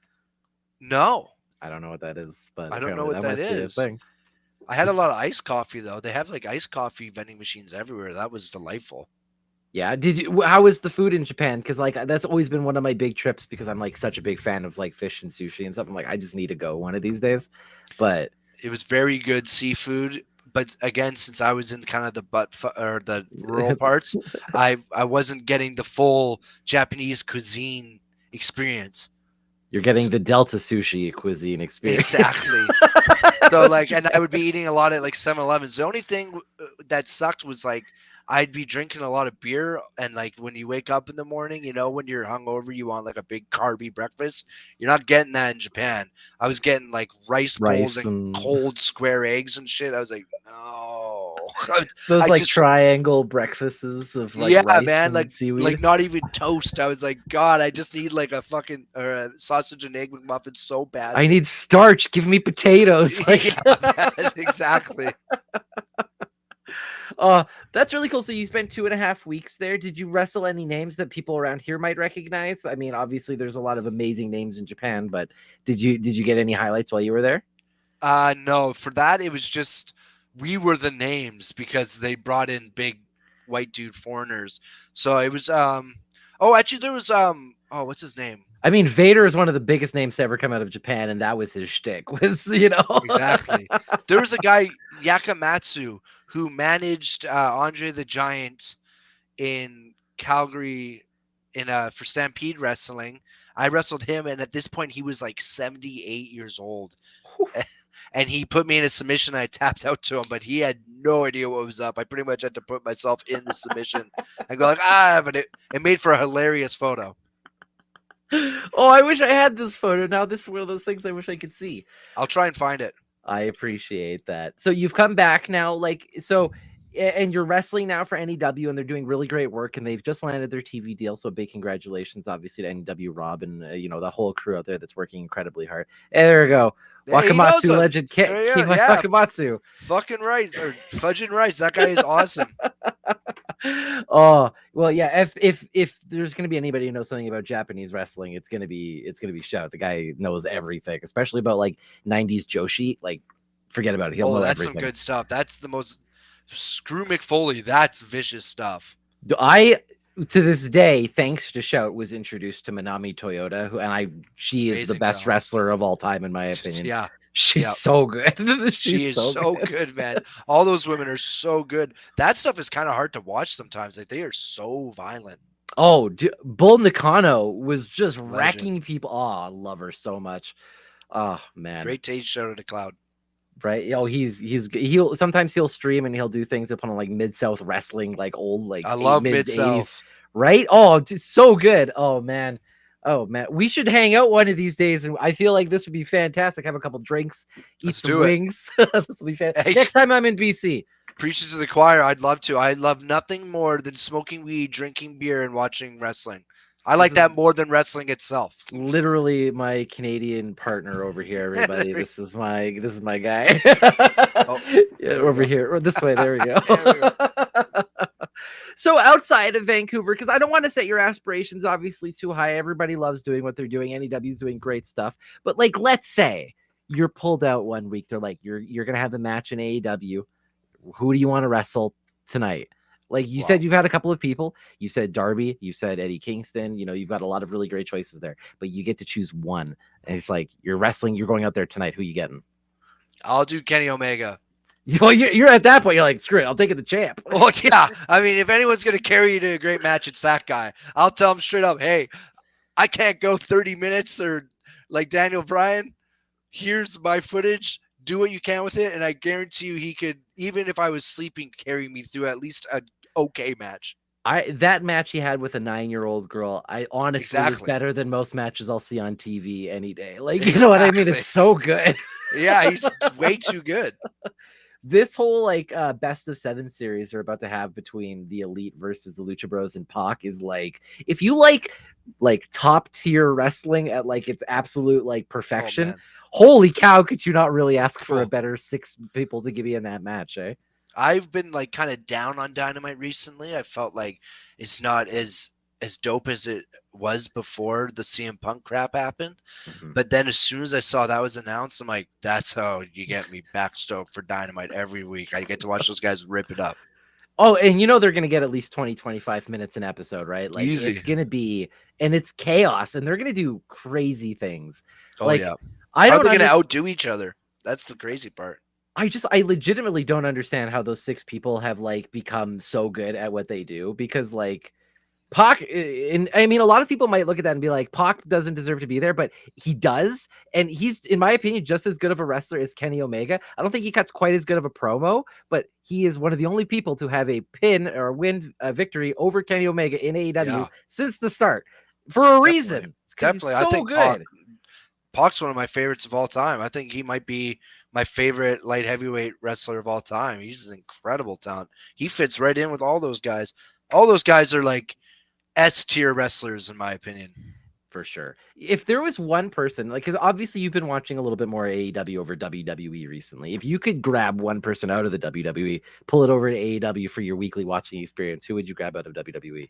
No. I don't know what that is, but I don't know what that is. I had a lot of iced coffee though. They have like iced coffee vending machines everywhere. That was delightful. Yeah. How was the food in Japan? Because like that's always been one of my big trips, because I'm like such a big fan of like fish and sushi and stuff. I'm like, I just need to go one of these days. But it was very good seafood. But again, since I was in kind of the the rural parts, I wasn't getting the full Japanese cuisine experience. You're getting the Delta sushi cuisine experience. Exactly. So like, and I would be eating a lot at like 7-Elevens. The only thing that sucked was like, I'd be drinking a lot of beer, and like when you wake up in the morning, when you're hungover, you want like a big carby breakfast. You're not getting that in Japan. I was getting like rice bowls and cold square eggs and shit. I was like, no. Those triangle breakfasts of like rice man, and like seaweed. Like not even toast. I was like, God, I just need like a fucking a sausage and egg McMuffin so bad. I need starch. Give me potatoes. Like... Yeah, man, exactly. That's really cool. So you spent 2.5 weeks there. Did you wrestle any names that people around here might recognize? I mean, obviously there's a lot of amazing names in Japan, but did you get any highlights while you were there? No, for that it was just, we were the names because they brought in big white dude foreigners. So it was actually there was what's his name? I mean, Vader is one of the biggest names to ever come out of Japan, and that was his shtick. Exactly. There was a guy, Yakamatsu, who managed Andre the Giant in Calgary for Stampede Wrestling. I wrestled him, and at this point, he was like 78 years old. And he put me in a submission. I tapped out to him, but he had no idea what was up. I pretty much had to put myself in the submission and go like, but it made for a hilarious photo. Oh, I wish I had this photo. Now this is one of those things I wish I could see. I'll try and find it. I appreciate that. So you've come back now, and you're wrestling now for NEW, and they're doing really great work, and they've just landed their TV deal. So big congratulations, obviously, to NEW Rob and the whole crew out there that's working incredibly hard. And there we go. Wakamatsu legend Wakamatsu. Fucking right, or fudging rights. That guy is awesome. Oh well, yeah. If there's gonna be anybody who knows something about Japanese wrestling, it's gonna be Shout. The guy knows everything, especially about like 90s Joshi. Like, forget about it. He'll know that's everything. Some good stuff. That's the most. Screw Mick Foley. That's vicious stuff. To this day, thanks to Shout, was introduced to Manami Toyota, she is the best wrestler of all time, in my opinion. Yeah. She's so good. She is so good, man. All those women are so good. That stuff is kind of hard to watch sometimes. Like, they are so violent. Oh, Bull Nakano was just wrecking people. Oh, I love her so much. Oh, man. Great taste, Shout out to Cloud. Right. Oh, he'll sometimes he'll stream and he'll do things upon like Mid-South wrestling, like old, like I love Mid-South. Right. Oh, just so good. Oh man. We should hang out one of these days, and I feel like this would be fantastic. Have a couple drinks, eat some wings. This will be fantastic. Next time I'm in BC. Preaching to the choir. I'd love to. I love nothing more than smoking weed, drinking beer, and watching wrestling. I like that more than wrestling itself. Literally my Canadian partner over here, everybody. This is my guy. Over here. This way. There we go. So outside of Vancouver, because I don't want to set your aspirations obviously too high. Everybody loves doing what they're doing. NEW's doing great stuff. But like, let's say you're pulled out one week. They're like, you're gonna have the match in AEW. Who do you want to wrestle tonight? Like you said, you've had a couple of people. You said Darby. You said Eddie Kingston. You know, you've got a lot of really great choices there. But you get to choose one. And it's like, you're wrestling. You're going out there tonight. Who you getting? I'll do Kenny Omega. Well, you're at that point. You're like, screw it. I'll take it the champ. Well, yeah. I mean, if anyone's going to carry you to a great match, it's that guy. I'll tell him straight up, hey, I can't go 30 minutes or like Daniel Bryan. Here's my footage. Do what you can with it. And I guarantee you he could, even if I was sleeping, carry me through at least an okay match. That match he had with a 9-year-old girl, I honestly was better than most matches I'll see on TV any day. Like, you know what I mean? It's so good. Yeah, he's way too good. This whole like best of 7 series they're about to have between the Elite versus the Lucha Bros and Pac is like, if you like top tier wrestling at like its absolute like perfection, holy cow, could you not really ask for a better 6 people to give you in that match, eh? I've been like kind of down on Dynamite recently. I felt like it's not as dope as it was before the CM Punk crap happened. But then as soon as I saw that was announced, I'm like, that's how you get me back stoked for Dynamite every week. I get to watch those guys rip it up. Oh, and you know they're going to get at least 20, 25 minutes an episode, right? Like easy. It's going to be, and it's chaos, and they're going to do crazy things. Oh, like, yeah. How are they going to outdo each other? That's the crazy part. I legitimately don't understand how those 6 people have like become so good at what they do, because like Pac, and I mean, a lot of people might look at that and be like, Pac doesn't deserve to be there, but he does. And he's, in my opinion, just as good of a wrestler as Kenny Omega. I don't think he cuts quite as good of a promo, but he is one of the only people to have a pin or win a victory over Kenny Omega in AEW since the start for a reason. Definitely. So I think good. Pac's one of my favorites of all time. I think he might be my favorite light heavyweight wrestler of all time. He's an incredible talent. He fits right in with all those guys. All those guys are like S-tier wrestlers, in my opinion. For sure. If there was one person, like, because obviously you've been watching a little bit more AEW over WWE recently. If you could grab one person out of the WWE, pull it over to AEW for your weekly watching experience, who would you grab out of WWE?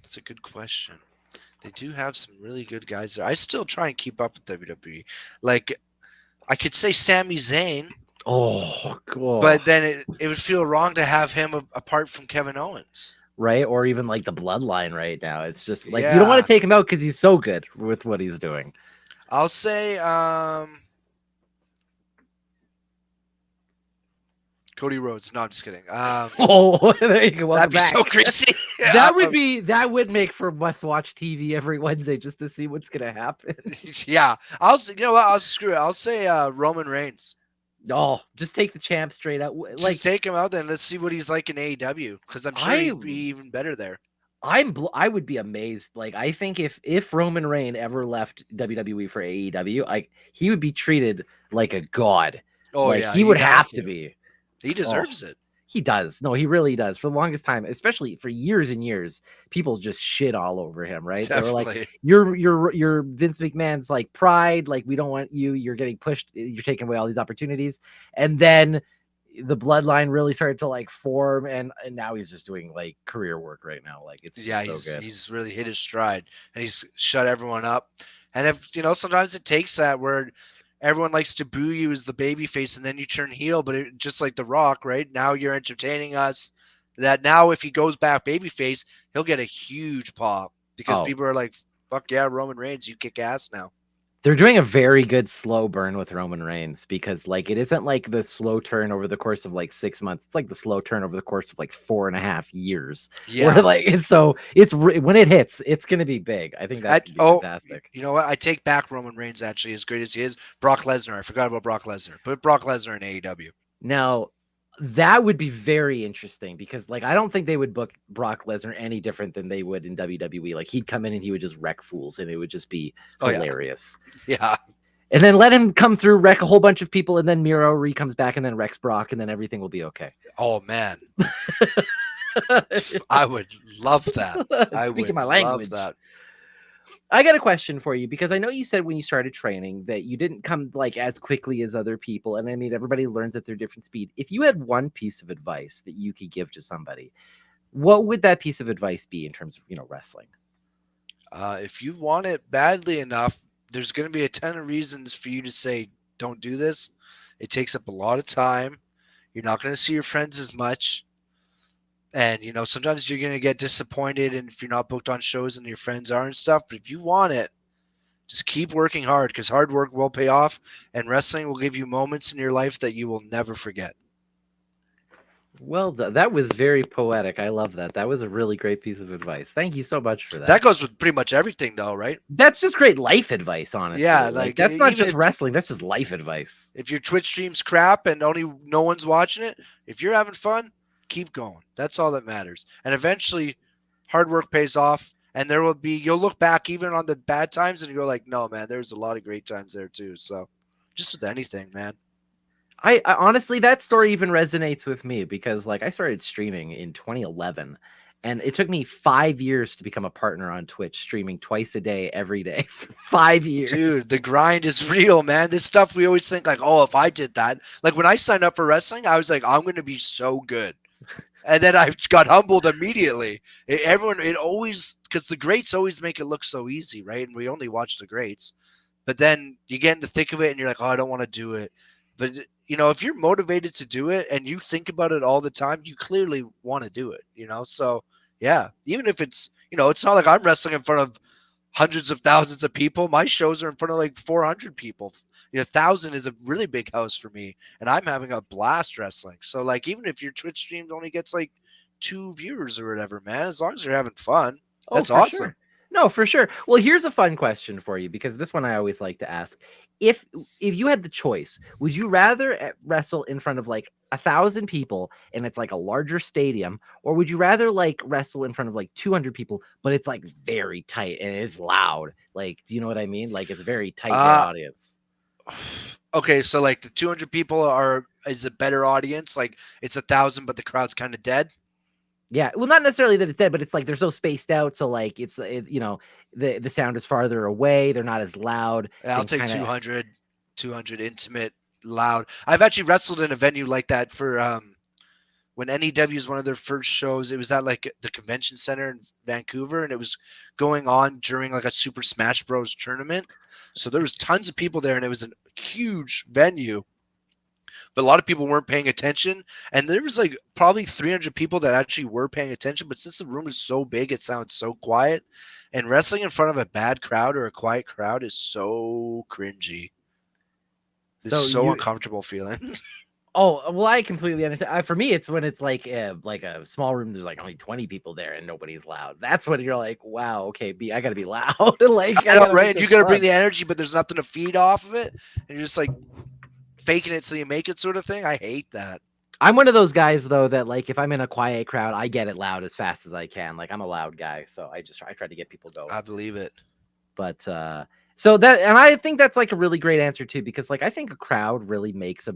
That's a good question. They do have some really good guys there. I still try and keep up with WWE. Like, I could say Sami Zayn. Oh, cool. But then it would feel wrong to have him apart from Kevin Owens. Right? Or even like the Bloodline right now. It's just like, you don't want to take him out because he's so good with what he's doing. I'll say Cody Rhodes. No, I'm just kidding. There you go. That'd be so crazy. That would make for must-watch TV every Wednesday just to see what's gonna happen. Yeah, you know what? I'll screw it. I'll say Roman Reigns. Oh, just take the champ straight out. Like, just take him out then. Let's see what he's like in AEW, because I'm sure he'd be even better there. I would be amazed. Like, I think if Roman Reigns ever left WWE for AEW, he would be treated like a god. Oh, like, yeah, he would have to be. He deserves it. He does. No, he really does. For the longest time, especially for years and years, people just shit all over him, right? Definitely. They were like, you're Vince McMahon's like pride. Like, we don't want you. You're getting pushed. You're taking away all these opportunities. And then the bloodline really started to like form, and now he's just doing like career work right now. Like, it's so good. He's really hit his stride, and he's shut everyone up. And if sometimes it takes that where everyone likes to boo you as the baby face, and then you turn heel, but just like The Rock, right? Now you're entertaining us. That now if he goes back babyface, he'll get a huge pop because people are like, fuck yeah, Roman Reigns, you kick ass now. They're doing a very good slow burn with Roman Reigns, because like it isn't like the slow turn over the course of like 6 months. It's like the slow turn over the course of like 4.5 years. Yeah. Where, like, so it's when it hits, it's going to be big. I think that's fantastic. You know what? I take back Roman Reigns, actually, as great as he is. Brock Lesnar. I forgot about Brock Lesnar. Put Brock Lesnar in AEW. Now, that would be very interesting, because like I don't think they would book Brock Lesnar any different than they would in WWE. Like, he'd come in and he would just wreck fools, and it would just be hilarious. Yeah. And then let him come through, wreck a whole bunch of people, and then Miro comes back and then wrecks Brock, and then everything will be okay. Oh man. I would love that. I would love that. I got a question for you because I know you said when you started training that you didn't come like as quickly as other people, and I mean everybody learns at their different speed. If you had one piece of advice that you could give to somebody, what would that piece of advice be in terms of wrestling? If you want it badly enough, there's going to be a ton of reasons for you to say, don't do this. It takes up a lot of time. You're not going to see your friends as much. And, sometimes you're going to get disappointed and if you're not booked on shows and your friends are and stuff. But if you want it, just keep working hard because hard work will pay off. And wrestling will give you moments in your life that you will never forget. Well, that was very poetic. I love that. That was a really great piece of advice. Thank you so much for that. That goes with pretty much everything, though, right? That's just great life advice, honestly. Yeah, like that's not just wrestling. That's just life advice. If your Twitch stream's crap and no one's watching it, if you're having fun, keep going. That's all that matters. And eventually, hard work pays off. And you'll look back even on the bad times and you go like, no, man, there's a lot of great times there too. So just with anything, man. I honestly, that story even resonates with me because like I started streaming in 2011 and it took me 5 years to become a partner on Twitch, streaming twice a day, every day for 5 years. Dude, the grind is real, man. This stuff we always think like, oh, if I did that, like when I signed up for wrestling, I was like, I'm going to be so good. And then I got humbled immediately. Because the greats always make it look so easy, right? And we only watch the greats. But then you get in the thick of it and you're like, oh, I don't want to do it. But, if you're motivated to do it and you think about it all the time, you clearly want to do it, So, yeah, even if it's, it's not like I'm wrestling in front of hundreds of thousands of people. My shows are in front of like 400 people. 1,000 is a really big house for me, and I'm having a blast wrestling. So, like, even if your Twitch stream only gets like 2 viewers or whatever, man, as long as you're having fun, that's awesome. Sure. No, for sure. Well, here's a fun question for you because this one I always like to ask. If you had the choice, would you rather wrestle in front of like 1,000 people and it's like a larger stadium, or would you rather like wrestle in front of like 200 people, but it's like very tight and it's loud? Like, do you know what I mean? Like it's a very tight audience. Okay, so like the 200 people is a better audience. Like it's 1,000, but the crowd's kind of dead. Yeah, well, not necessarily that it's dead, but it's like they're so spaced out. So like the sound is farther away. They're not as loud. I'll take 200 intimate, loud. I've actually wrestled in a venue like that for when NEW was one of their first shows. It was at like the convention center in Vancouver, and it was going on during like a Super Smash Bros. Tournament. So there was tons of people there, and it was a huge venue. But a lot of people weren't paying attention, and there was like probably 300 people that actually were paying attention. But since the room is so big, it sounds so quiet. And wrestling in front of a bad crowd or a quiet crowd is so cringy. It's so uncomfortable feeling. Oh, well, I completely understand. For me, it's when it's like a small room. There's like only 20 people there and nobody's loud. That's when you're like, wow, okay, I got to be loud. Like, I know, right? You got to bring the energy, but there's nothing to feed off of it. And you're just like faking it so you make it sort of thing. I hate that. I'm one of those guys though that like if I'm in a quiet crowd, I get it loud as fast as I can. Like I'm a loud guy, so I try to get people going. I believe it. But so that, and I think that's like a really great answer too, because like I think a crowd really makes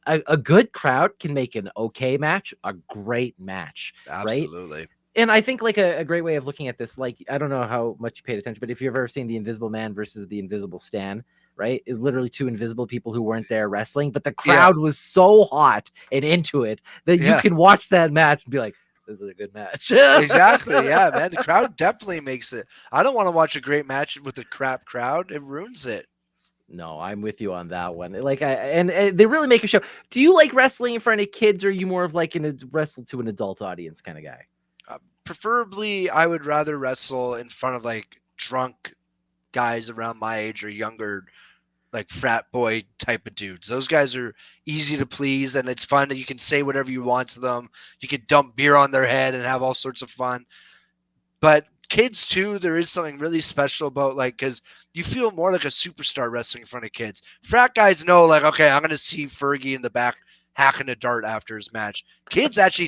a good crowd can make an okay match a great match. Absolutely. Right? And I think like a great way of looking at this, like I don't know how much you paid attention, but if you've ever seen the Invisible Man versus the Invisible Stan, right? It's literally two invisible people who weren't there wrestling, but the crowd was so hot and into it that you can watch that match and be like, this is a good match. Exactly. Yeah, man. The crowd definitely makes it. I don't want to watch a great match with a crap crowd. It ruins it. No, I'm with you on that one. Like, and they really make a show. Do you like wrestling in front of kids, or are you more of like a wrestle to an adult audience kind of guy? Preferably, I would rather wrestle in front of like drunk guys around my age or younger, like frat boy type of dudes. Those guys are easy to please, and it's fun. You can say whatever you want to them. You can dump beer on their head and have all sorts of fun. But kids too, there is something really special about like, because you feel more like a superstar wrestling in front of kids. Frat guys know like, okay, I'm going to see Fergie in the back hacking a dart after his match. Kids actually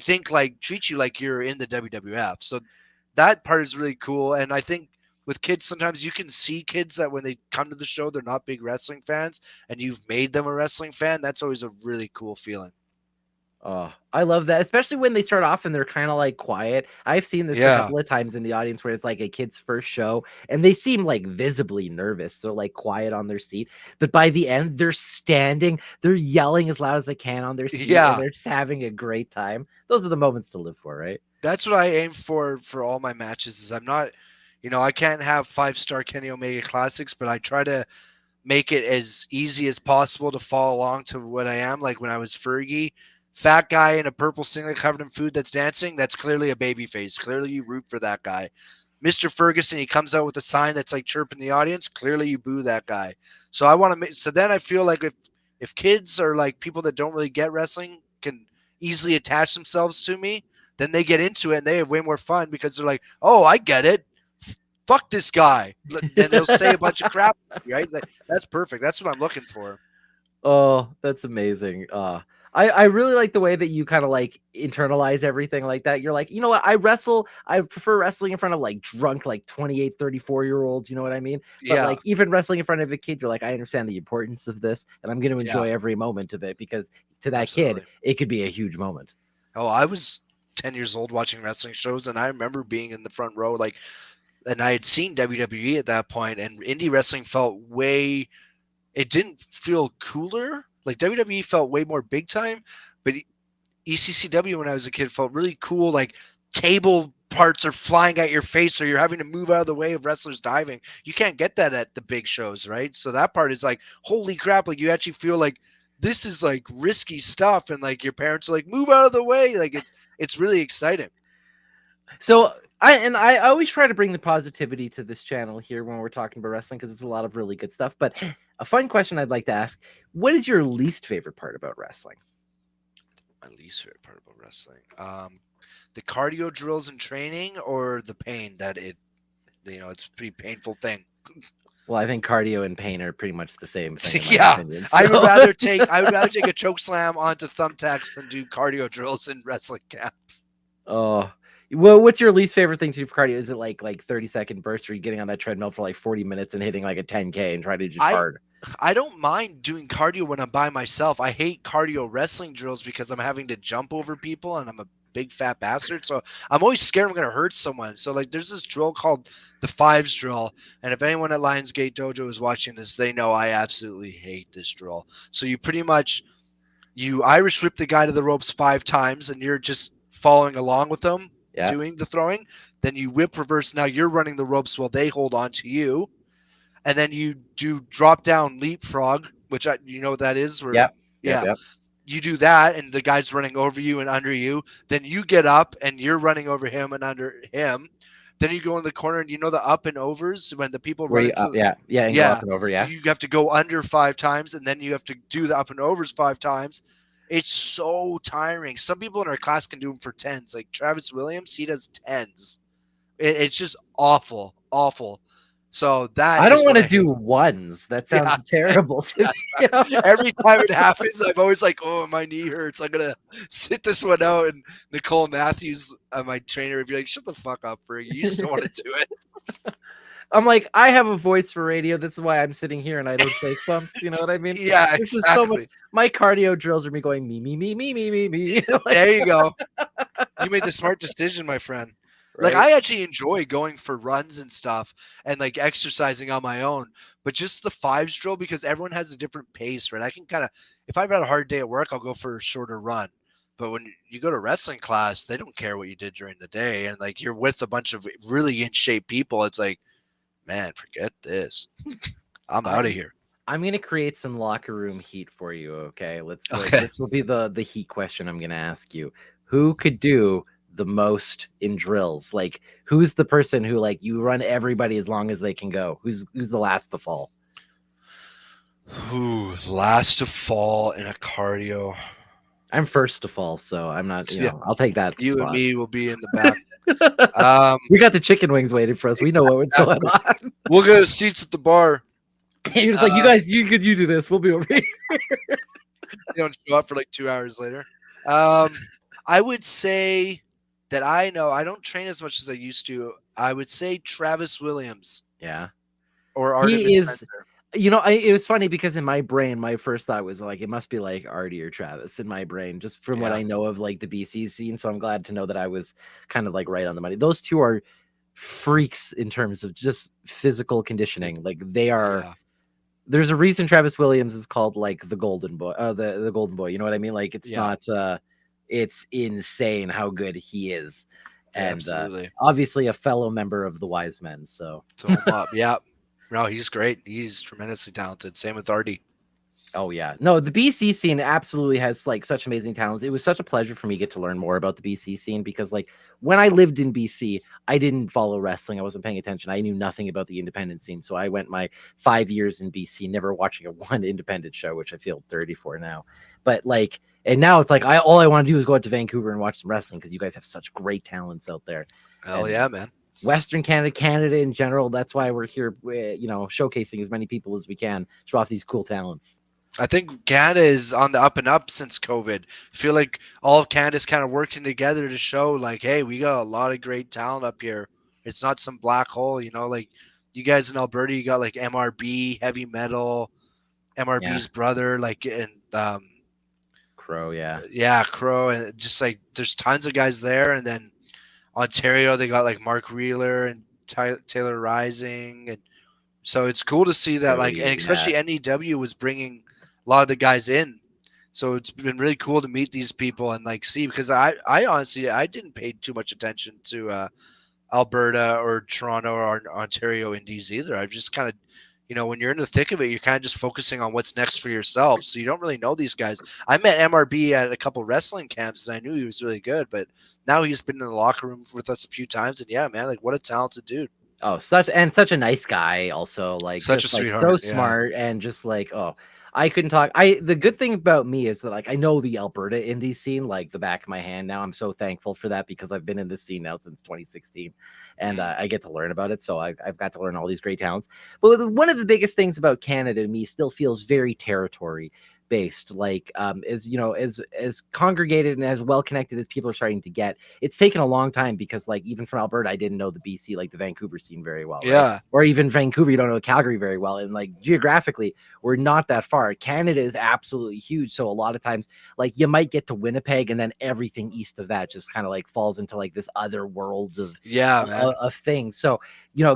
treat you like you're in the WWF. So that part is really cool. And I think with kids, sometimes you can see kids that when they come to the show, they're not big wrestling fans, and you've made them a wrestling fan. That's always a really cool feeling. Oh, I love that, especially when they start off and they're kind of like quiet. I've seen this a Yeah. couple of times in the audience where it's like a kid's first show and they seem like visibly nervous. They're like quiet on their seat, but by the end, they're standing, they're yelling as loud as they can on their seat, and Yeah. they're just having a great time. Those are the moments to live for, right? That's what I aim for all my matches. Is I'm not, I can't have 5-star Kenny Omega classics, but I try to make it as easy as possible to follow along to what I am. Like when I was Fergie, fat guy in a purple singlet covered in food that's dancing. That's clearly a baby face. Clearly you root for that guy. Mr. Ferguson, he comes out with a sign that's like chirping the audience. Clearly you boo that guy. So I want to make, so then I feel like if kids or like people that don't really get wrestling can easily attach themselves to me, then they get into it and they have way more fun because they're like, oh, I get it. Fuck this guy. And they'll say a bunch of crap, right? That's perfect. That's what I'm looking for. Oh, that's amazing. I really like the way that you kind of like internalize everything like that. You're like, you know what? I prefer wrestling in front of like drunk, like 28, 34-year-olds. You know what I mean? But Yeah. like even wrestling in front of a kid, you're like, I understand the importance of this and I'm going to Yeah. enjoy every moment of it because to that Absolutely. kid, it could be a huge moment. Oh, I was 10 years old watching wrestling shows and I remember being in the front row, like, and I had seen WWE at that point, and indie wrestling felt it didn't feel cooler. Like WWE felt way more big time, but ECCW when I was a kid felt really cool. Like table parts are flying at your face, or you're having to move out of the way of wrestlers diving. You can't get that at the big shows, right? So that part is like, holy crap! Like you actually feel like this is like risky stuff, and like your parents are like, move out of the way. Like it's really exciting. So I always try to bring the positivity to this channel here when we're talking about wrestling because it's a lot of really good stuff. But a fun question I'd like to ask: what is your least favorite part about wrestling? My least favorite part about wrestling, the cardio drills and training, or the pain that it's a pretty painful thing. Well, I think cardio and pain are pretty much the same thing. Yeah, opinion, so. I would rather take a choke slam onto thumbtacks than do cardio drills in wrestling camp. Oh, well, what's your least favorite thing to do for cardio? Is it like 30-second bursts, or are you getting on that treadmill for like 40 minutes and hitting like a 10K and trying to do hard? I don't mind doing cardio when I'm by myself. I hate cardio wrestling drills because I'm having to jump over people and I'm a big fat bastard. So I'm always scared I'm going to hurt someone. So like there's this drill called the fives drill. And if anyone at Lionsgate Dojo is watching this, they know I absolutely hate this drill. So you pretty much, you Irish whip the guy to the ropes 5 times and you're just following along with them doing the throwing. Then you whip reverse. Now you're running the ropes while they hold on to you. And then you do drop down leapfrog, which you know what that is? Yep. You do that, and the guy's running over you and under you. Then you get up, and you're running over him and under him. Then you go in the corner, and you know the up and overs when the people run into go up and over. Yeah, you have to go under 5 times, and then you have to do the up and overs 5 times. It's so tiring. Some people in our class can do them for 10s. Like Travis Williams, he does 10s. It's just awful. So that I don't want to do ones. That sounds terrible to me. You know? Every time it happens, I'm always like, oh, my knee hurts. I'm going to sit this one out. And Nicole Matthews, my trainer, would be like, shut the fuck up, Fergie. You just don't want to do it. I'm like, I have a voice for radio. This is why I'm sitting here and I don't take bumps. You know what I mean? Yeah, this exactly. Is so much, my cardio drills are me going, me. There you go. You made the smart decision, my friend. Right? Like I actually enjoy going for runs and stuff and like exercising on my own, but just the fives drill because everyone has a different pace, right? I can kind of, if I've had a hard day at work, I'll go for a shorter run. But when you go to wrestling class, they don't care what you did during the day. And like you're with a bunch of really in shape people. It's like, man, forget this. I'm out of here. I'm going to create some locker room heat for you. Okay. This will be the heat question I'm going to ask you. Who could do the most in drills? Like who's the person who like you run everybody as long as they can go? Who's the last to fall? Who last to fall in a cardio? I'm first to fall, so I'm not, I'll take that. You spot. And me will be in the back. We got the chicken wings waiting for us. We know what's going on. We'll get seats at the bar. You're just like, you guys, you do this. We'll be over here. You don't show up for like 2 hours later. I would say that I don't train as much as I used to. I would say Travis Williams. Yeah. Or Artemis Spencer. it was funny because in my brain, my first thought was like, it must be like Artie or Travis in my brain, just from what Yeah, I know of like the BC scene. So I'm glad to know that I was kind of like right on the money. Those two are freaks in terms of just physical conditioning. Like they are. yeah, There's a reason Travis Williams is called like the golden boy, the golden boy. You know what I mean? Like it's yeah, not. It's insane how good he is, yeah, and absolutely. obviously a fellow member of the Wise Men. So. So I'm up. Yeah, no, he's great. He's tremendously talented. Same with Artie. Oh yeah. No, the BC scene absolutely has like such amazing talents. It was such a pleasure for me to get to learn more about the BC scene because like when I lived in BC, I didn't follow wrestling. I wasn't paying attention. I knew nothing about the independent scene. So I went my 5 years in BC never watching a one independent show, which I feel dirty for now. But like and now it's like all I want to do is go out to Vancouver and watch some wrestling because you guys have such great talents out there. Hell And yeah, man. Western Canada, Canada in general, that's why we're here, showcasing as many people as we can, show off these cool talents. I think Canada is on the up and up since COVID. I feel like all of Canada's kind of working together to show, like, hey, we got a lot of great talent up here. It's not some black hole, like you guys in Alberta, you got like MRB, heavy metal, Yeah. MRB's brother, like, and Crow, yeah. yeah, Crow, and just like there's tons of guys there. And then Ontario, they got like Mark Wheeler and Taylor Rising, and so it's cool to see that, like, and Joey, yeah. especially NEW was bringing a lot of the guys in. So it's been really cool to meet these people and like see, because I honestly, I didn't pay too much attention to Alberta or Toronto or Ontario indies either. I've just kind of, when you're in the thick of it, you're kind of just focusing on what's next for yourself. So you don't really know these guys. I met MRB at a couple wrestling camps and I knew he was really good, but now he's been in the locker room with us a few times. And yeah, man, like what a talented dude. Oh, such a nice guy also, like Such a just like sweetheart. so Yeah. smart and just like, oh, I couldn't talk. The good thing about me is that like I know the Alberta indie scene like the back of my hand now. I'm so thankful for that because I've been in this scene now since 2016 and I get to learn about it. So I've got to learn all these great talents. But one of the biggest things about Canada to me still feels very territory based, like as congregated and as well connected as people are starting to get. It's taken a long time because like even from Alberta I didn't know the BC, like the Vancouver scene very well, right? Yeah. Or even Vancouver, you don't know Calgary very well, and like geographically we're not that far. Canada is absolutely huge, so a lot of times like you might get to Winnipeg and then everything east of that just kind of like falls into like this other world of Man. of things. So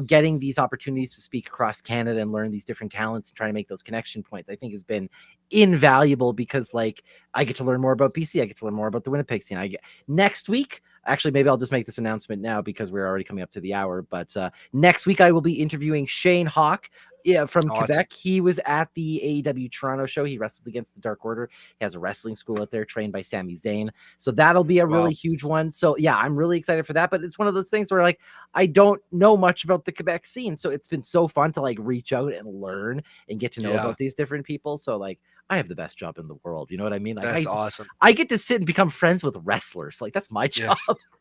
getting these opportunities to speak across Canada and learn these different talents and try to make those connection points, I think has been invaluable because like I get to learn more about BC. I get to learn more about the Winnipeg scene. Next week, actually, maybe I'll just make this announcement now because we're already coming up to the hour. But next week, I will be interviewing Shane Hawk. Yeah, from Quebec. He was at the AEW Toronto show. He wrestled against the Dark Order. He has a wrestling school out there trained by Sami Zayn. So that'll be a really huge one. So yeah, I'm really excited for that. But it's one of those things where like I don't know much about the Quebec scene. So it's been so fun to like reach out and learn and get to know about these different people. So like I have the best job in the world. You know what I mean? Like, that's awesome. I get to sit and become friends with wrestlers. Like that's my job.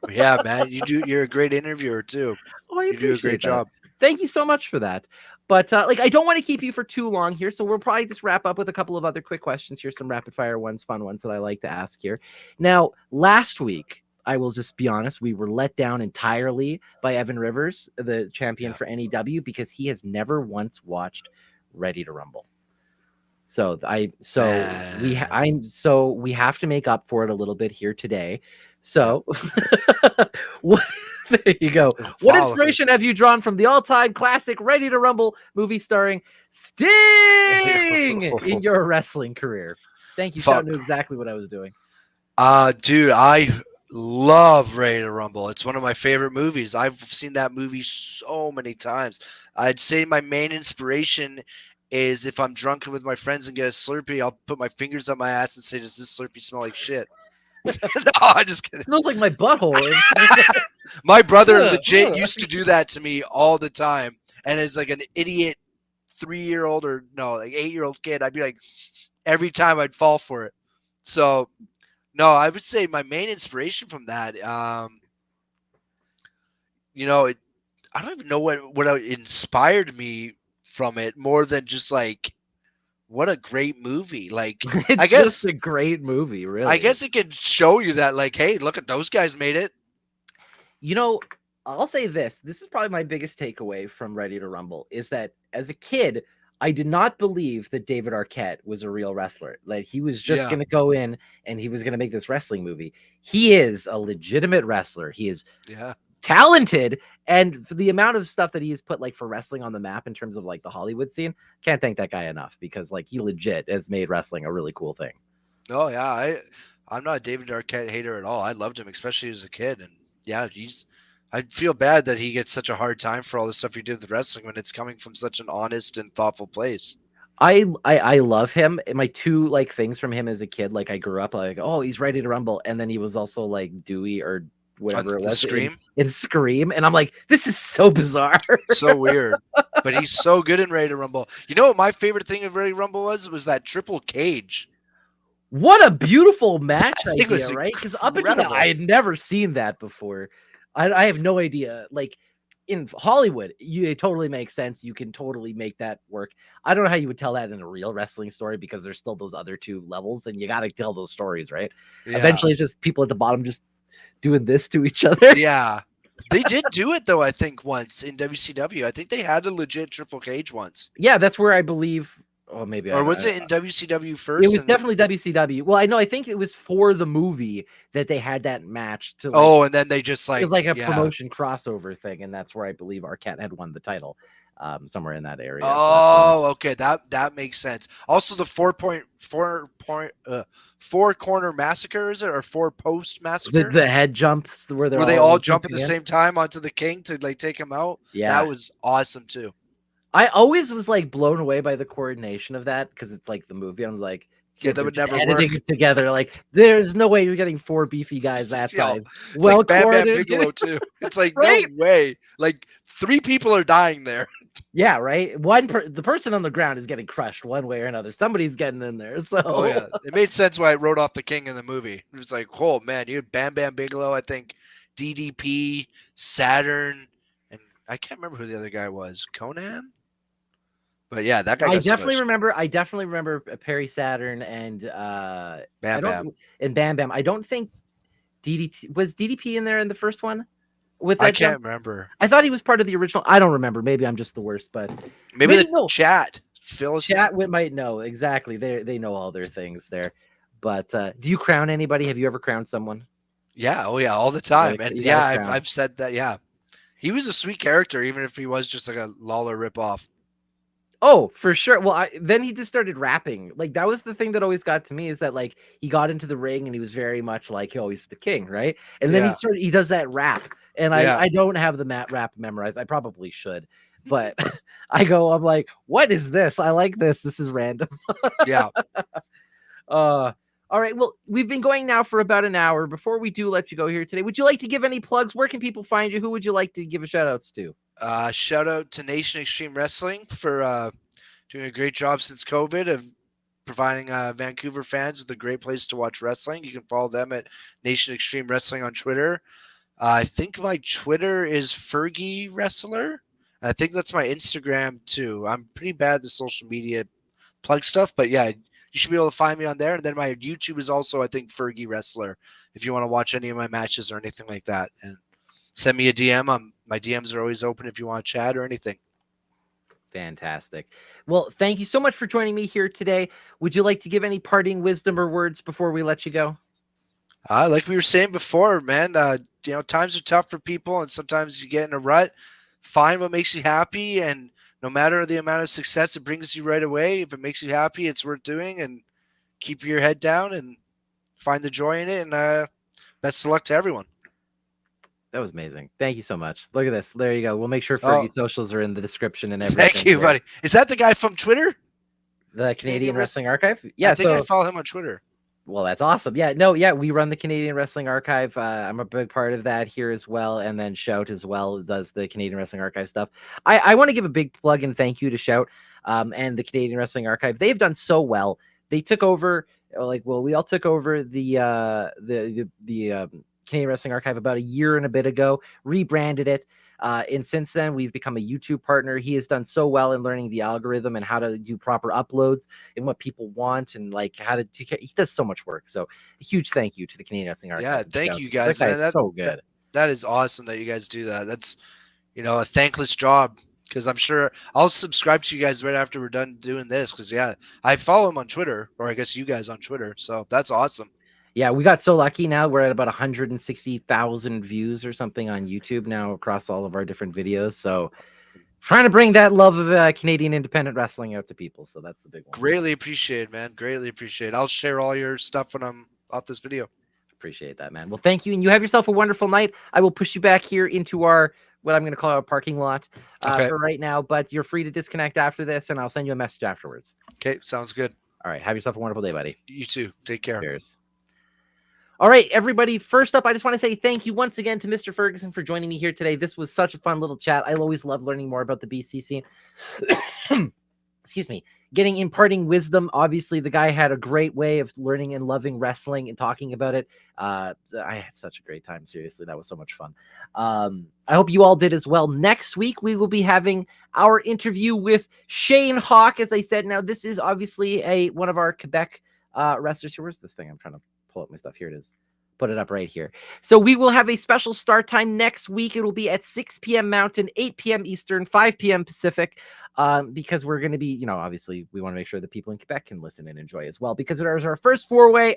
Yeah, man. You're a great interviewer too. Oh, you do a great job. Thank you so much for that. But like, I don't want to keep you for too long here, so we'll probably just wrap up with a couple of other quick questions here, some rapid fire ones, fun ones that I like to ask here. Now, last week, I will just be honest, we were let down entirely by Evan Rivers, the champion for NEW, because he has never once watched Ready to Rumble. So we have to make up for it a little bit here today. So what? There you go. What inspiration have you drawn from the all-time classic Ready to Rumble movie starring Sting in your wrestling career? Thank you. Sean knew exactly what I was doing. Dude, I love Ready to Rumble. It's one of my favorite movies. I've seen that movie so many times. I'd say my main inspiration is if I'm drunk with my friends and get a Slurpee, I'll put my fingers up my ass and say, does this Slurpee smell like shit? No, I'm just kidding. It smells like my butthole. My brother legit used to do that to me all the time. And as like an idiot 3-year-old or no, like 8-year-old kid, I'd be like, every time I'd fall for it. So no, I would say my main inspiration from that, I don't even know what inspired me from it more than just like, what a great movie. Like, it's I guess just a great movie, really. I guess it could show you that, like, hey, look at those guys made it. I'll say this. This is probably my biggest takeaway from Ready to Rumble is that as a kid, I did not believe that David Arquette was a real wrestler. Like he was just Yeah. going to go in and he was going to make this wrestling movie. He is a legitimate wrestler. He is Yeah. talented, and for the amount of stuff that he has put like for wrestling on the map in terms of like the Hollywood scene, can't thank that guy enough because like he legit has made wrestling a really cool thing. Oh yeah, I'm not a David Arquette hater at all. I loved him, especially as a kid, and yeah, I feel bad that he gets such a hard time for all the stuff he did with wrestling when it's coming from such an honest and thoughtful place. I love him. My two like things from him as a kid, like I grew up like, oh, he's ready to rumble, and then he was also like Dewey or whatever it The was Scream, in Scream, and I'm like, this is so bizarre. so weird, but he's so good in Ready to Rumble. You know what my favorite thing of Ready to Rumble was that triple cage. What a beautiful match It was idea, right? Because up until that, incredible. I had never seen that before. I have no idea. Like in Hollywood, it totally makes sense. You can totally make that work. I don't know how you would tell that in a real wrestling story because there's still those other two levels, and you got to tell those stories, right? Yeah. Eventually, it's just people at the bottom just doing this to each other. Yeah. They did do it though, I think, once in WCW. I think they had a legit triple cage once. Yeah, that's where I believe. Oh, maybe. Or was it in WCW first? It was definitely WCW. Well, I know. I think it was for the movie that they had that match. To like, and then they just like it was like a promotion crossover thing, and that's where I believe Arquette had won the title, somewhere in that area. Oh, okay, that makes sense. Also, the four corner massacre, is it, or 4-post massacre? The head jumps where they all jump at the same time onto the king to like take him out. Yeah, that was awesome too. I always was like blown away by the coordination of that because it's like the movie. I'm like, yeah, that would never editing work together. Like, there's no way you're getting 4 beefy guys that size. It's well, like Bam Bam Bigelow too. It's like right? No way. Like 3 people are dying there. Yeah, right. The person on the ground is getting crushed one way or another. Somebody's getting in there. So oh yeah, it made sense why I wrote off the king in the movie. It was like, oh man, you had Bam Bam Bigelow, I think DDP, Saturn, and I can't remember who the other guy was. Conan. But yeah, that guy. I definitely remember Perry Saturn and Bam Bam and Bam Bam. I don't think DDP in there in the first one. With that I can't remember. I thought he was part of the original. I don't remember. Maybe I'm just the worst, but maybe the chat. Chat might know exactly. They know all their things there. But do you crown anybody? Have you ever crowned someone? Yeah. Oh yeah, all the time. And yeah, I've said that. Yeah, he was a sweet character, even if he was just like a Lawler ripoff. Oh, for sure. Well, then he just started rapping. Like that was the thing that always got to me is that like he got into the ring and he was very much like he's the king, right? And then he does that rap, and I don't have the rap memorized. I probably should, but I'm like, what is this? I like this. This is random. Yeah. All right. Well, we've been going now for about an hour. Before we do let you go here today, would you like to give any plugs? Where can people find you? Who would you like to give a shout outs to? Shout out to Nation Extreme Wrestling for doing a great job since COVID of providing Vancouver fans with a great place to watch wrestling. You can follow them at Nation Extreme Wrestling on Twitter. I think my Twitter is Fergie Wrestler. I think that's my Instagram too. I'm pretty bad at the social media plug stuff, but yeah, you should be able to find me on there. And then my YouTube is also, I think, Fergie Wrestler if you want to watch any of my matches or anything like that. And send me a DM. My DMs are always open if you want to chat or anything. Fantastic. Well, thank you so much for joining me here today. Would you like to give any parting wisdom or words before we let you go? Like we were saying before, man, times are tough for people and sometimes you get in a rut. Find what makes you happy, and no matter the amount of success it brings you right away, if it makes you happy, it's worth doing, and keep your head down and find the joy in it. And best of luck to everyone. That was amazing. Thank you so much. Look at this. There you go. We'll make sure Fergie socials are in the description and everything. Thank you, buddy. Is that the guy from Twitter? The Canadian Wrestling Archive? Yeah. I think I follow him on Twitter. Well, that's awesome. Yeah. No, yeah. We run the Canadian Wrestling Archive. I'm a big part of that here as well. And then Shout as well does the Canadian Wrestling Archive stuff. I want to give a big plug and thank you to Shout and the Canadian Wrestling Archive. They've done so well. They took over, we all took over the Canadian Wrestling Archive about a year and a bit ago, rebranded it. And since then, we've become a YouTube partner. He has done so well in learning the algorithm and how to do proper uploads and what people want and like how to do. He does so much work. So a huge thank you to the Canadian Wrestling Archive. Yeah, thank you guys. That's so good. That is awesome that you guys do that. That's, a thankless job. because I'm sure I'll subscribe to you guys right after we're done doing this. Because yeah, I follow him on Twitter, or I guess you guys on Twitter. So that's awesome. Yeah, we got so lucky now. We're at about 160,000 views or something on YouTube now across all of our different videos. So trying to bring that love of Canadian independent wrestling out to people. So that's the big one. Greatly appreciate, man. Greatly appreciate. I'll share all your stuff when I'm off this video. Appreciate that, man. Well, thank you. And you have yourself a wonderful night. I will push you back here into our, what I'm going to call our parking lot Okay. for right now, but you're free to disconnect after this and I'll send you a message afterwards. Okay. Sounds good. All right. Have yourself a wonderful day, buddy. You too. Take care. Cheers. All right, everybody. First up, I just want to say thank you once again to Mr. Ferguson for joining me here today. This was such a fun little chat. I always love learning more about the BC scene. Excuse me. Imparting wisdom. Obviously, the guy had a great way of learning and loving wrestling and talking about it. I had such a great time. Seriously, that was so much fun. I hope you all did as well. Next week, we will be having our interview with Shane Hawk, as I said. Now, this is obviously one of our Quebec wrestlers here. Where's this thing? I'm trying to pull up my stuff. Here it is. Put it up right here. So we will have a special start time next week. It will be at 6 p.m. Mountain, 8 p.m. Eastern, 5 p.m. Pacific, because we're going to be, obviously we want to make sure that people in Quebec can listen and enjoy as well, because it is our first I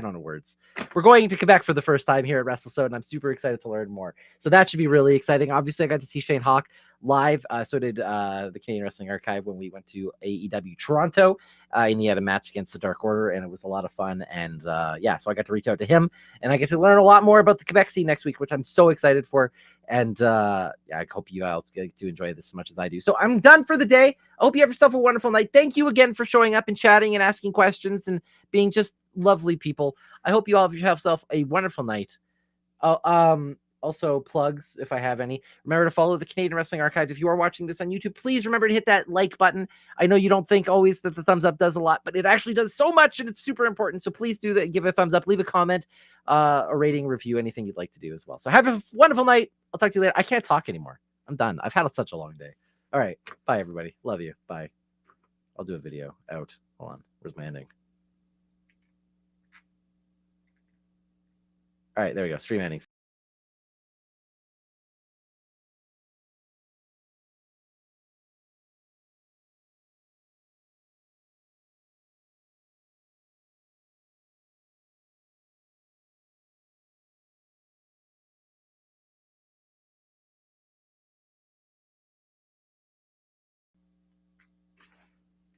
don't know words. We're going to Quebec for the first time here at WrestleSode, and I'm super excited to learn more. So that should be really exciting. Obviously, I got to see Shane Hawk live. So did the Canadian Wrestling Archive when we went to AEW Toronto, and he had a match against the Dark Order, and it was a lot of fun. And so I got to reach out to him, and I get to learn a lot more about the Quebec scene next week, which I'm so excited for. And I hope you all get to enjoy this as much as I do. So I'm done for the day. I hope you have yourself a wonderful night. Thank you again for showing up and chatting and asking questions and being just lovely people. I hope you all have yourself a wonderful night. Also, plugs, if I have any. Remember to follow the Canadian Wrestling Archive. If you are watching this on YouTube, please remember to hit that like button. I know you don't think always that the thumbs up does a lot, but it actually does so much, and it's super important. So please do that. Give it a thumbs up. Leave a comment, a rating, review, anything you'd like to do as well. So have a wonderful night. I'll talk to you later. I can't talk anymore. I'm done. I've had such a long day. All right. Bye, everybody. Love you. Bye. I'll do a video out. Hold on. Where's my ending? All right. There we go. Stream ending.